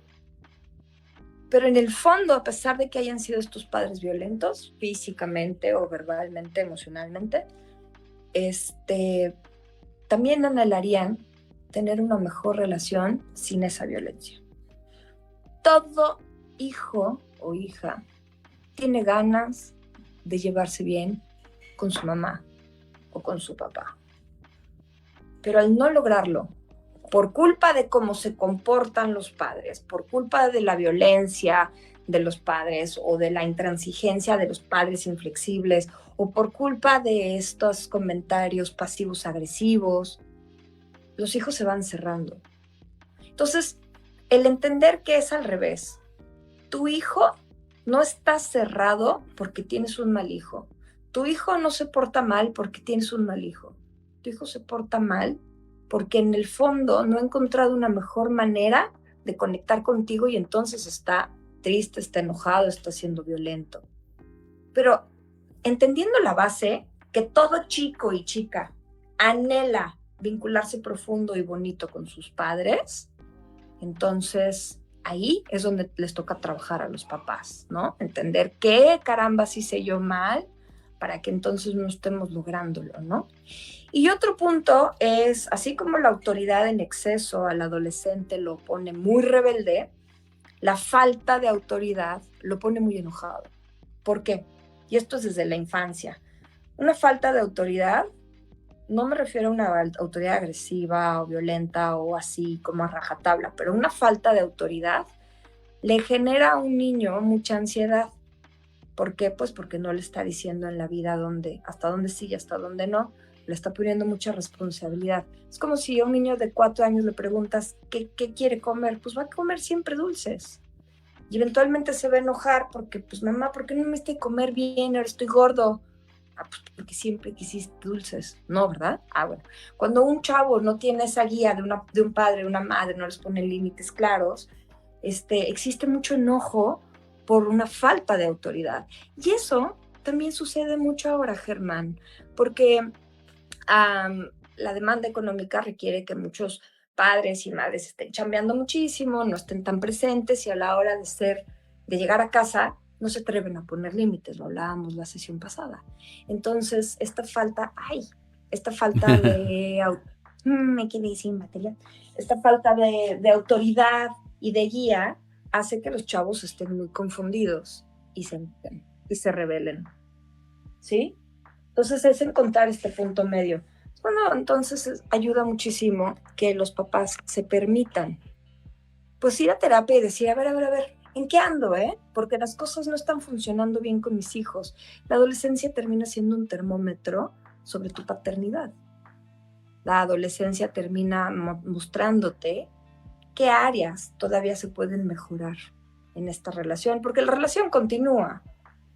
Pero en el fondo, a pesar de que hayan sido estos padres violentos, físicamente o verbalmente, emocionalmente, también anhelarían tener una mejor relación sin esa violencia. Todo hijo o hija tiene ganas de llevarse bien con su mamá o con su papá. Pero al no lograrlo, por culpa de cómo se comportan los padres, por culpa de la violencia de los padres o de la intransigencia de los padres inflexibles o por culpa de estos comentarios pasivos agresivos, los hijos se van cerrando. Entonces, el entender que es al revés, tu hijo no está cerrado porque tienes un mal hijo. Tu hijo no se porta mal porque tienes un mal hijo. Tu hijo se porta mal porque en el fondo no ha encontrado una mejor manera de conectar contigo y entonces está triste, está enojado, está siendo violento. Pero entendiendo la base, que todo chico y chica anhela vincularse profundo y bonito con sus padres, entonces ahí es donde les toca trabajar a los papás, ¿no? Entender qué carambas hice yo mal para que entonces no estemos lográndolo, ¿no? Y otro punto es, así como la autoridad en exceso al adolescente lo pone muy rebelde, la falta de autoridad lo pone muy enojado. ¿Por qué? Y esto es desde la infancia. Una falta de autoridad, no me refiero a una autoridad agresiva o violenta o así como a rajatabla, pero una falta de autoridad le genera a un niño mucha ansiedad. ¿Por qué? Pues porque no le está diciendo en la vida hasta dónde sí y hasta dónde no. Le está poniendo mucha responsabilidad. Es como si a un niño de 4 años le preguntas ¿qué quiere comer? Pues va a comer siempre dulces. Y eventualmente se va a enojar porque, pues mamá, ¿por qué no me diste comer bien? Ahora estoy gordo. Pues porque siempre quisiste dulces. No, ¿verdad? Bueno. Cuando un chavo no tiene esa guía de un padre, una madre, no les pone límites claros, existe mucho enojo por una falta de autoridad. Y eso también sucede mucho ahora, Germán, porque la demanda económica requiere que muchos padres y madres estén chambeando muchísimo, no estén tan presentes y a la hora de llegar a casa no se atreven a poner límites, lo hablábamos la sesión pasada. Entonces, esta falta de me quedé sin batería, esta falta de autoridad y de guía hace que los chavos estén muy confundidos y se rebelen, ¿sí? Entonces es encontrar este punto medio. Bueno, entonces ayuda muchísimo que los papás se permitan pues ir a terapia y decir, a ver, ¿en qué ando, Porque las cosas no están funcionando bien con mis hijos. La adolescencia termina siendo un termómetro sobre tu paternidad. La adolescencia termina mostrándote qué áreas todavía se pueden mejorar en esta relación, porque la relación continúa,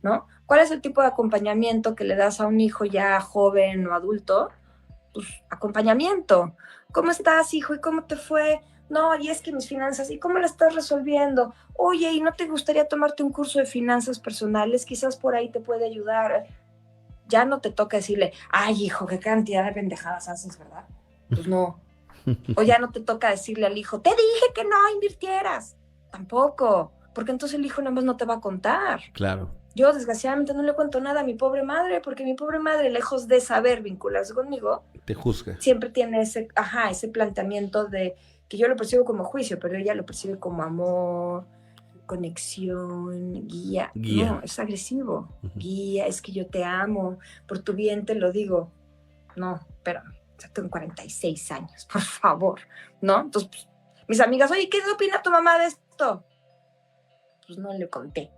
¿no? ¿Cuál es el tipo de acompañamiento que le das a un hijo ya joven o adulto? Pues acompañamiento. ¿Cómo estás, hijo? ¿Y cómo te fue? No, y es que mis finanzas, ¿y cómo la estás resolviendo? Oye, ¿y no te gustaría tomarte un curso de finanzas personales? Quizás por ahí te puede ayudar. Ya no te toca decirle, ay, hijo, qué cantidad de pendejadas haces, ¿verdad? Pues no. O ya no te toca decirle al hijo, te dije que no invirtieras. Tampoco, porque entonces el hijo nada más no te va a contar. Claro. Yo, desgraciadamente, no le cuento nada a mi pobre madre, porque mi pobre madre, lejos de saber vincularse conmigo, te juzga. Siempre tiene ese planteamiento de que yo lo percibo como juicio, pero ella lo percibe como amor, conexión, guía. No, es agresivo. Uh-huh. Guía, es que yo te amo, por tu bien te lo digo. No, espérame, ya tengo 46 años, por favor, ¿no? Entonces, pues, mis amigas, oye, ¿qué opina tu mamá de esto? Pues no le conté.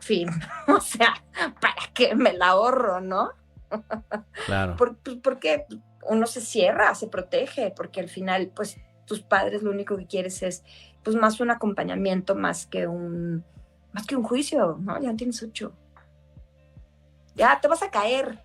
Fin, o sea, ¿para qué me la ahorro, no? Claro. Porque uno se cierra, se protege, porque al final, pues, tus padres lo único que quieres es, pues, más un acompañamiento, más que un juicio, ¿no? Ya tienes 8. Ya te vas a caer,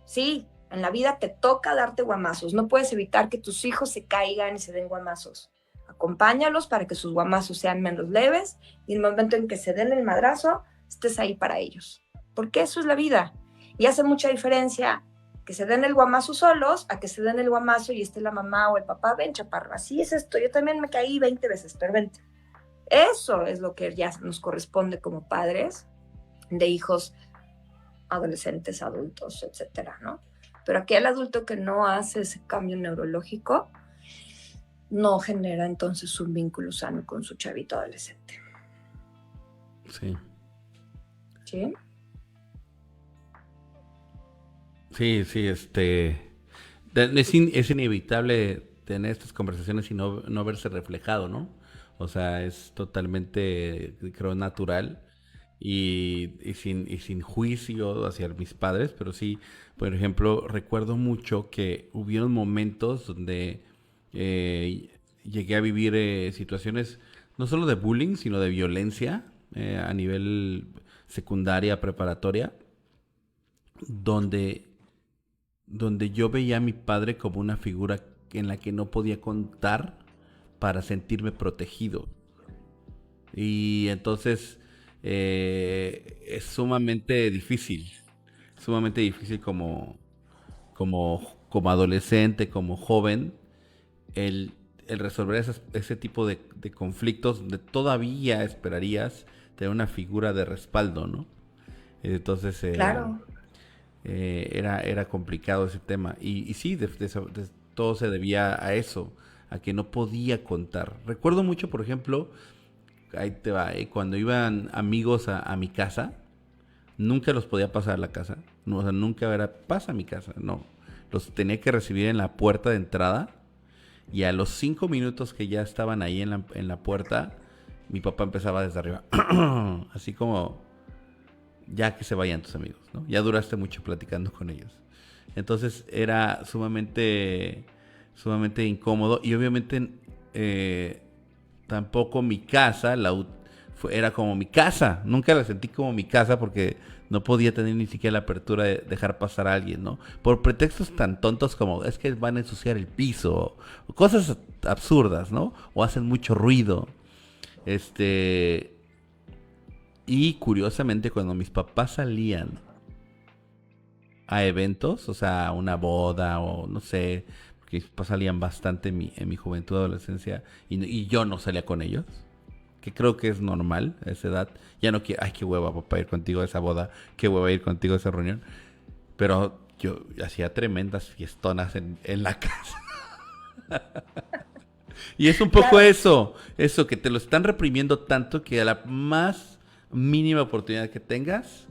sí, en la vida te toca darte guamazos, no puedes evitar que tus hijos se caigan y se den guamazos. Acompáñalos para que sus guamazos sean menos leves y en el momento en que se den el madrazo, estés ahí para ellos, porque eso es la vida. Y hace mucha diferencia que se den el guamazo solos a que se den el guamazo y esté la mamá o el papá, ven chaparro, así es esto, yo también me caí 20 veces, pero vente. Eso es lo que ya nos corresponde como padres de hijos, adolescentes, adultos, etcétera, ¿no? Pero aquel adulto que no hace ese cambio neurológico no genera entonces un vínculo sano con su chavito adolescente. Sí. ¿Sí? Sí, es inevitable tener estas conversaciones y no verse reflejado, ¿no? O sea, es totalmente, creo, natural y sin juicio hacia mis padres, pero sí, por ejemplo, recuerdo mucho que hubieron momentos donde llegué a vivir situaciones no solo de bullying, sino de violencia a nivel secundaria, preparatoria, donde yo veía a mi padre como una figura en la que no podía contar para sentirme protegido. Y entonces es sumamente difícil como adolescente, como joven, el, el resolver ese tipo de conflictos donde todavía esperarías tener una figura de respaldo, ¿no? Entonces, Claro. era complicado ese tema. Y sí, todo se debía a eso, a que no podía contar. Recuerdo mucho, por ejemplo, ahí te va, cuando iban amigos a mi casa, nunca los podía pasar a la casa. No, o sea, nunca era, pasa a mi casa, no. Los tenía que recibir en la puerta de entrada y a los 5 minutos que ya estaban ahí en la puerta, mi papá empezaba desde arriba. Así como, ya que se vayan tus amigos, ¿no? Ya duraste mucho platicando con ellos. Entonces era sumamente incómodo y obviamente tampoco mi casa era como mi casa. Nunca la sentí como mi casa porque no podía tener ni siquiera la apertura de dejar pasar a alguien, ¿no? Por pretextos tan tontos como es que van a ensuciar el piso, o cosas absurdas, ¿no? O hacen mucho ruido. Y curiosamente cuando mis papás salían a eventos, o sea, a una boda o no sé, porque mis papás salían bastante en mi juventud, adolescencia, y yo no salía con ellos, que creo que es normal a esa edad. Ya no quiero, ay, qué hueva, papá, ir contigo a esa boda, qué hueva ir contigo a esa reunión. Pero yo hacía tremendas fiestonas en la casa. Y es un poco Claro. eso, que te lo están reprimiendo tanto que a la más mínima oportunidad que tengas,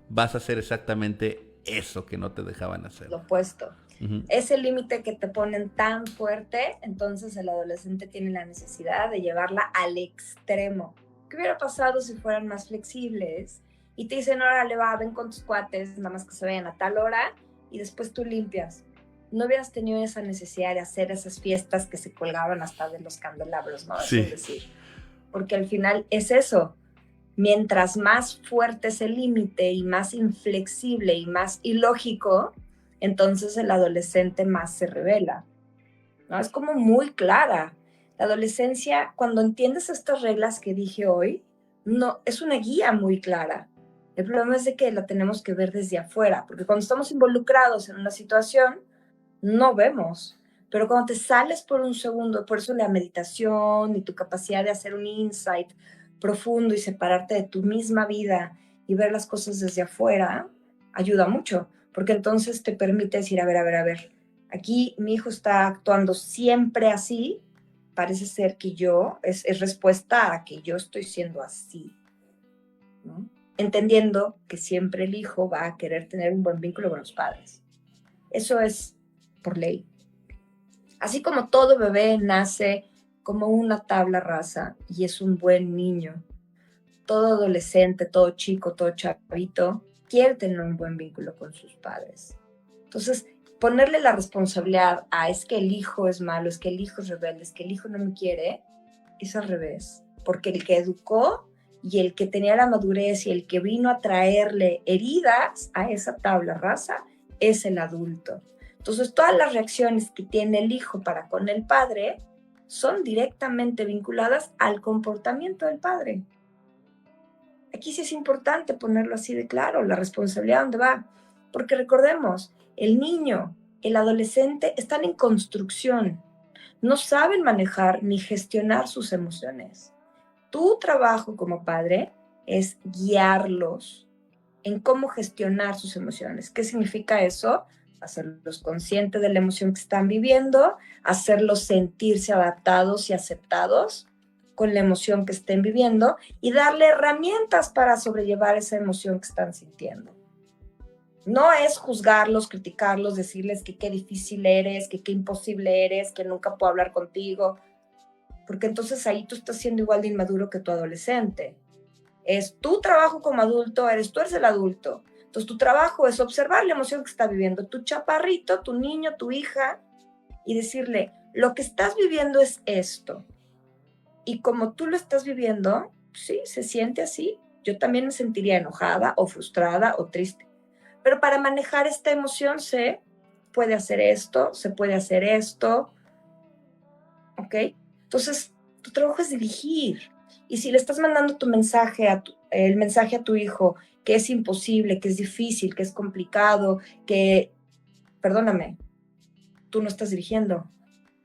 vas a hacer exactamente eso que no te dejaban hacer. Lo opuesto. Uh-huh. Ese límite que te ponen tan fuerte, entonces el adolescente tiene la necesidad de llevarla al extremo. ¿Qué hubiera pasado si fueran más flexibles? Y te dicen, órale, va, ven con tus cuates, nada más que se vayan a tal hora, y después tú limpias. No hubieras tenido esa necesidad de hacer esas fiestas que se colgaban hasta de los candelabros, ¿no? Sí. Es decir, porque al final es eso. Mientras más fuerte es el límite y más inflexible y más ilógico, entonces el adolescente más se revela, ¿no? Es como muy clara. La adolescencia, cuando entiendes estas reglas que dije hoy, no, es una guía muy clara. El problema es de que la tenemos que ver desde afuera, porque cuando estamos involucrados en una situación, no vemos. Pero cuando te sales por un segundo, por eso la meditación y tu capacidad de hacer un insight profundo y separarte de tu misma vida y ver las cosas desde afuera, ayuda mucho, porque entonces te permite decir, a ver, aquí mi hijo está actuando siempre así, parece ser que es respuesta a que yo estoy siendo así, ¿no? Entendiendo que siempre el hijo va a querer tener un buen vínculo con los padres. Eso es por ley. Así como todo bebé nace como una tabla rasa y es un buen niño, todo adolescente, todo chico, todo chavito quiere tener un buen vínculo con sus padres. Entonces, ponerle la responsabilidad a es que el hijo es malo, es que el hijo es rebelde, es que el hijo no me quiere, es al revés. Porque el que educó y el que tenía la madurez y el que vino a traerle heridas a esa tabla rasa es el adulto. Entonces, todas las reacciones que tiene el hijo para con el padre son directamente vinculadas al comportamiento del padre. Aquí sí es importante ponerlo así de claro, la responsabilidad dónde va. Porque recordemos, el niño, el adolescente están en construcción, no saben manejar ni gestionar sus emociones. Tu trabajo como padre es guiarlos en cómo gestionar sus emociones. ¿Qué significa eso? hacerlos conscientes de la emoción que están viviendo, hacerlos sentirse adaptados y aceptados con la emoción que estén viviendo y darle herramientas para sobrellevar esa emoción que están sintiendo. No es juzgarlos, criticarlos, decirles que qué difícil eres, que qué imposible eres, que nunca puedo hablar contigo, porque entonces ahí tú estás siendo igual de inmaduro que tu adolescente. Es tu trabajo como adulto, tú eres el adulto. Entonces tu trabajo es observar la emoción que está viviendo tu chaparrito, tu niño, tu hija, y decirle, lo que estás viviendo es esto. Y como tú lo estás viviendo, sí, se siente así. Yo también me sentiría enojada o frustrada o triste. Pero para manejar esta emoción se puede hacer esto, se puede hacer esto, ¿ok? Entonces, tu trabajo es dirigir. Y si le estás mandando el mensaje a tu hijo, que es imposible, que es difícil, que es complicado, que, perdóname, tú no estás dirigiendo.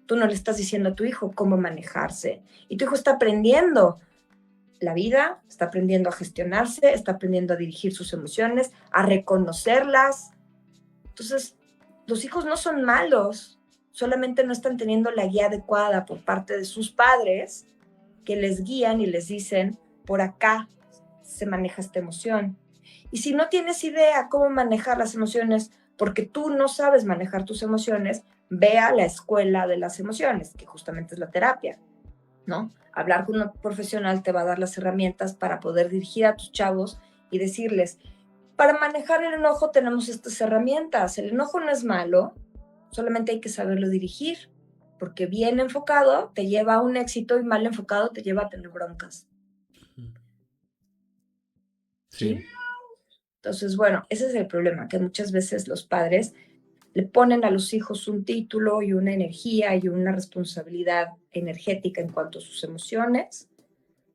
Tú no le estás diciendo a tu hijo cómo manejarse. Y tu hijo está aprendiendo la vida, está aprendiendo a gestionarse, está aprendiendo a dirigir sus emociones, a reconocerlas. Entonces, los hijos no son malos, solamente no están teniendo la guía adecuada por parte de sus padres que les guían y les dicen, por acá se maneja esta emoción. Y si no tienes idea cómo manejar las emociones, porque tú no sabes manejar tus emociones, ve a la escuela de las emociones, que justamente es la terapia, ¿no? Hablar con un profesional te va a dar las herramientas para poder dirigir a tus chavos y decirles, para manejar el enojo tenemos estas herramientas. El enojo no es malo, solamente hay que saberlo dirigir, porque bien enfocado te lleva a un éxito y mal enfocado te lleva a tener broncas. Sí. ¿Sí? Entonces, bueno, ese es el problema, que muchas veces los padres le ponen a los hijos un título y una energía y una responsabilidad energética en cuanto a sus emociones,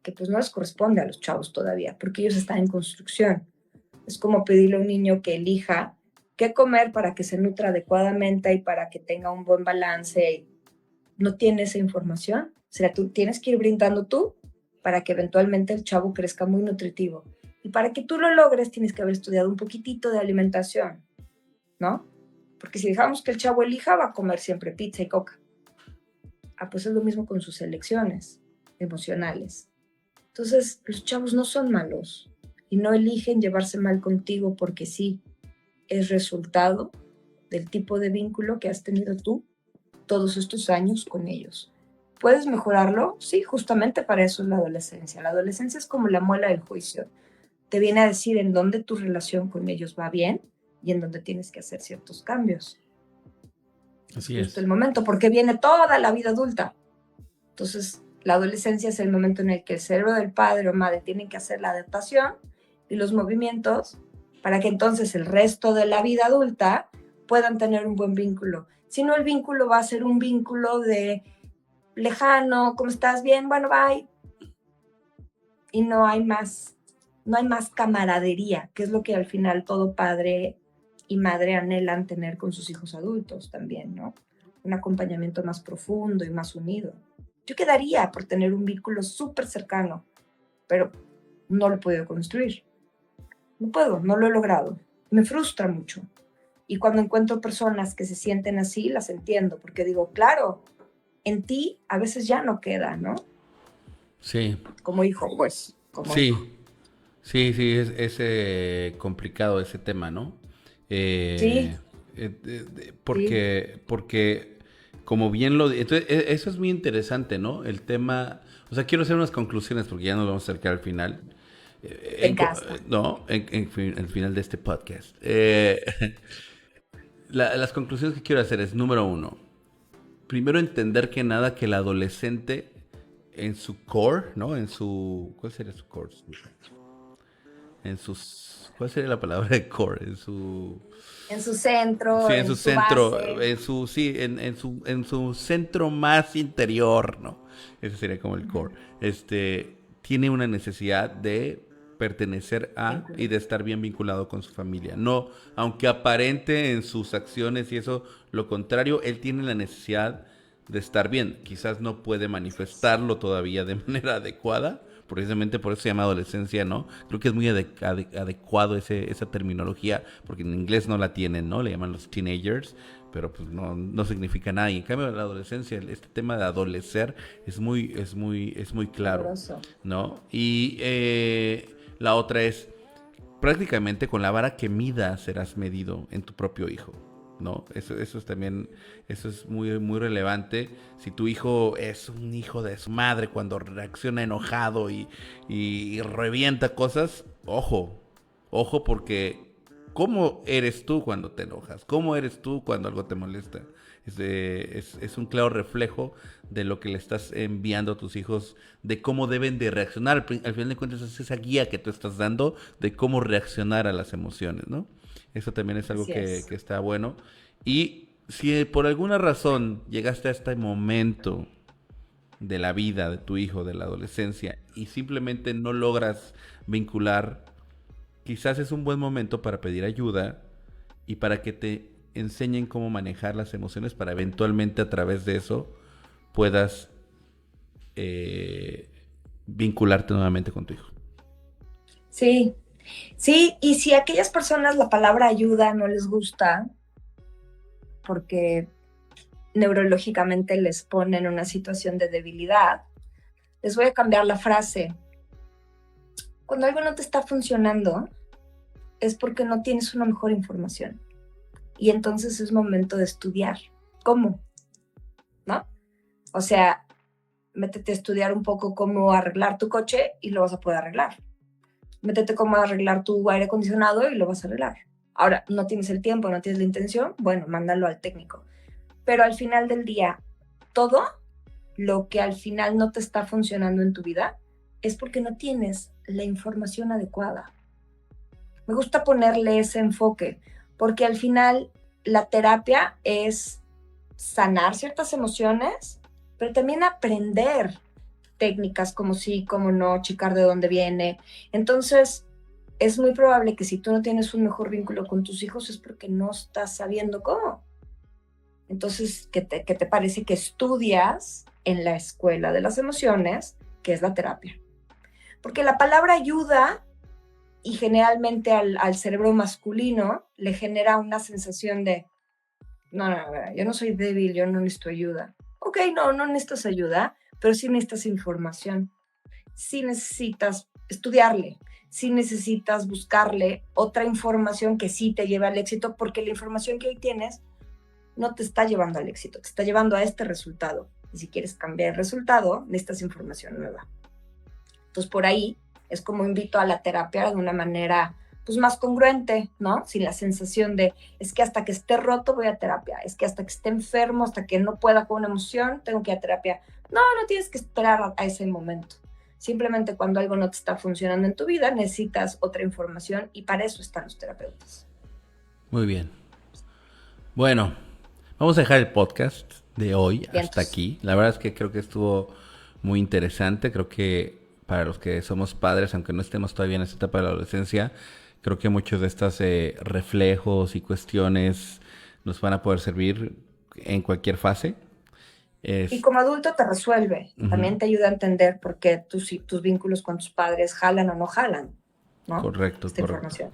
que pues no les corresponde a los chavos todavía, porque ellos están en construcción. Es como pedirle a un niño que elija qué comer para que se nutra adecuadamente y para que tenga un buen balance. No tiene esa información. O sea, tú tienes que ir brindando tú para que eventualmente el chavo crezca muy nutritivo. Y para que tú lo logres, tienes que haber estudiado un poquitito de alimentación, ¿no? Porque si dejamos que el chavo elija, va a comer siempre pizza y coca. Pues es lo mismo con sus elecciones emocionales. Entonces, los chavos no son malos y no eligen llevarse mal contigo porque sí, es resultado del tipo de vínculo que has tenido tú todos estos años con ellos. ¿Puedes mejorarlo? Sí, justamente para eso es la adolescencia. La adolescencia es como la muela del juicio. Te viene a decir en dónde tu relación con ellos va bien y en dónde tienes que hacer ciertos cambios. Así es. El momento, porque viene toda la vida adulta. Entonces, la adolescencia es el momento en el que el cerebro del padre o madre tiene que hacer la adaptación y los movimientos para que entonces el resto de la vida adulta puedan tener un buen vínculo. Si no, el vínculo va a ser un vínculo de lejano, ¿cómo estás? Bien, bueno, bye. Y no hay más camaradería, que es lo que al final todo padre y madre anhelan tener con sus hijos adultos también, ¿no? Un acompañamiento más profundo y más unido. Yo quedaría por tener un vínculo súper cercano, pero no lo he podido construir. No puedo, no lo he logrado. Me frustra mucho. Y cuando encuentro personas que se sienten así, las entiendo, porque digo, claro, en ti a veces ya no queda, ¿no? Sí. Como hijo, pues. Sí, sí, es complicado ese tema, ¿no? Sí. Porque como bien lo... Entonces, eso es muy interesante, ¿no? El tema... O sea, quiero hacer unas conclusiones porque ya nos vamos a acercar al final. El final de este podcast. Las conclusiones que quiero hacer es, número uno, primero entender que nada que el adolescente en su core, ¿no? ¿Cuál sería su core? ¿Cuál sería la palabra de core? En su centro, sí, en su centro, base. En su centro más interior, ¿no? Ese sería como el core. Tiene una necesidad de pertenecer a y de estar bien vinculado con su familia. No, aunque aparente en sus acciones y eso, lo contrario, él tiene la necesidad de estar bien. Quizás no puede manifestarlo todavía de manera adecuada, precisamente por eso se llama adolescencia, ¿no? Creo que es muy adecuado esa terminología, porque en inglés no la tienen, ¿no? Le llaman los teenagers, pero pues no significa nada. Y en cambio la adolescencia, este tema de adolecer es muy claro, Doloroso. ¿no? Y la otra es, prácticamente con la vara que midas serás medido en tu propio hijo, ¿no? Eso es también, eso es muy, muy relevante. Si tu hijo es un hijo de su madre cuando reacciona enojado y revienta cosas, ojo, porque ¿cómo eres tú cuando te enojas? ¿Cómo eres tú cuando algo te molesta? Es un claro reflejo de lo que le estás enviando a tus hijos, de cómo deben de reaccionar. Al final de cuentas es esa guía que tú estás dando de cómo reaccionar a las emociones, ¿no? Eso también es algo que está bueno. Y si por alguna razón llegaste a este momento de la vida de tu hijo, de la adolescencia, y simplemente no logras vincular, quizás es un buen momento para pedir ayuda y para que te enseñen cómo manejar las emociones para eventualmente a través de eso puedas vincularte nuevamente con tu hijo. Sí, y si a aquellas personas la palabra ayuda no les gusta, porque neurológicamente les pone en una situación de debilidad, les voy a cambiar la frase. Cuando algo no te está funcionando, es porque no tienes una mejor información. Y entonces es momento de estudiar. ¿Cómo? ¿No? O sea, métete a estudiar un poco cómo arreglar tu coche y lo vas a poder arreglar. Métete cómo arreglar tu aire acondicionado y lo vas a arreglar. Ahora, no tienes el tiempo, no tienes la intención, bueno, mándalo al técnico. Pero al final del día, todo lo que al final no te está funcionando en tu vida es porque no tienes la información adecuada. Me gusta ponerle ese enfoque, porque al final la terapia es sanar ciertas emociones, pero también aprender técnicas como sí, como no, checar de dónde viene. Entonces, es muy probable que si tú no tienes un mejor vínculo con tus hijos es porque no estás sabiendo cómo. Entonces, ¿qué te parece que estudias en la escuela de las emociones, que es la terapia? Porque la palabra ayuda, y generalmente al cerebro masculino le genera una sensación de, no, yo no soy débil, yo no necesito ayuda. Ok, no necesitas ayuda, pero sí necesitas información. Sí necesitas estudiarle, sí necesitas buscarle otra información que sí te lleve al éxito, porque la información que hoy tienes no te está llevando al éxito, te está llevando a este resultado. Y si quieres cambiar el resultado, necesitas información nueva. Entonces, por ahí es como invito a la terapia de una manera pues más congruente, ¿no? Sin la sensación de, es que hasta que esté roto voy a terapia, es que hasta que esté enfermo, hasta que no pueda con una emoción, tengo que ir a terapia. No tienes que esperar a ese momento. Simplemente cuando algo no te está funcionando en tu vida, necesitas otra información y para eso están los terapeutas. Muy bien. Bueno, vamos a dejar el podcast de hoy hasta aquí. La verdad es que creo que estuvo muy interesante. Creo que para los que somos padres, aunque no estemos todavía en esta etapa de la adolescencia, creo que muchos de estos reflejos y cuestiones nos van a poder servir en cualquier fase. Y como adulto te resuelve. También te ayuda a entender por qué tus vínculos con tus padres jalan o no jalan, ¿no? Correcto, esta información.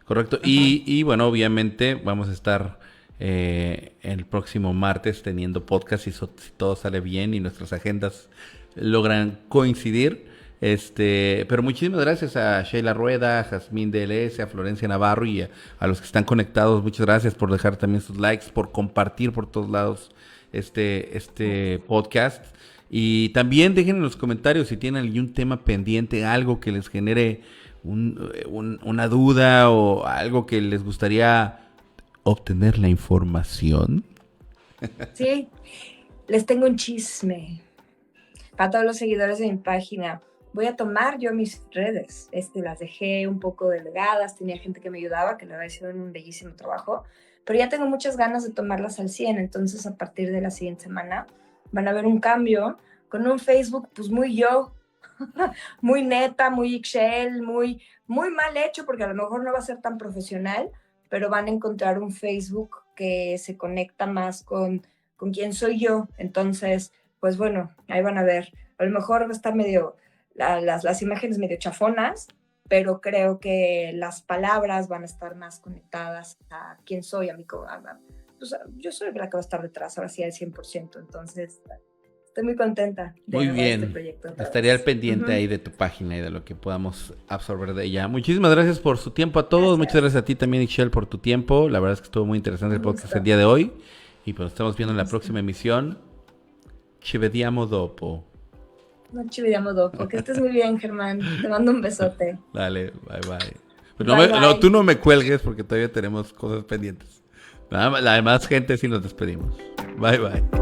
Correcto. Y bueno, obviamente vamos a estar el próximo martes teniendo podcast si todo sale bien y nuestras agendas logran coincidir. Pero muchísimas gracias a Sheila Rueda, a Jazmín DLS, a Florencia Navarro y a los que están conectados. Muchas gracias por dejar también sus likes, por compartir por todos lados este podcast. Y también dejen en los comentarios si tienen algún tema pendiente, algo que les genere una duda o algo que les gustaría obtener la información. Sí, les tengo un chisme para todos los seguidores de mi página. Voy a tomar yo mis redes, las dejé un poco delegadas, tenía gente que me ayudaba, que le había sido un bellísimo trabajo, pero ya tengo muchas ganas de tomarlas al 100, entonces a partir de la siguiente semana van a ver un cambio con un Facebook pues muy yo, muy neta, muy Excel, muy mal hecho, porque a lo mejor no va a ser tan profesional, pero van a encontrar un Facebook que se conecta más con quién soy yo. Entonces, pues bueno, ahí van a ver. A lo mejor va a estar medio las imágenes medio chafonas, pero creo que las palabras van a estar más conectadas a quién soy, pues, yo soy la que va a estar detrás, ahora sí al 100%, entonces estoy muy contenta de muy bien. este proyecto. Estaría al pendiente ahí de tu página y de lo que podamos absorber de ella. Muchísimas gracias por su tiempo a todos. Gracias. Muchas gracias a ti también, Ixchel, por tu tiempo. La verdad es que estuvo muy interesante el podcast el día de hoy. Y pues nos estamos viendo en la próxima emisión. Ci vediamo dopo. No ci vediamo dopo. Que estés muy bien, Germán. Te mando un besote. Dale, bye bye. Pero no, tú no me cuelgues porque todavía tenemos cosas pendientes. Nada más gente sí nos despedimos. Bye bye.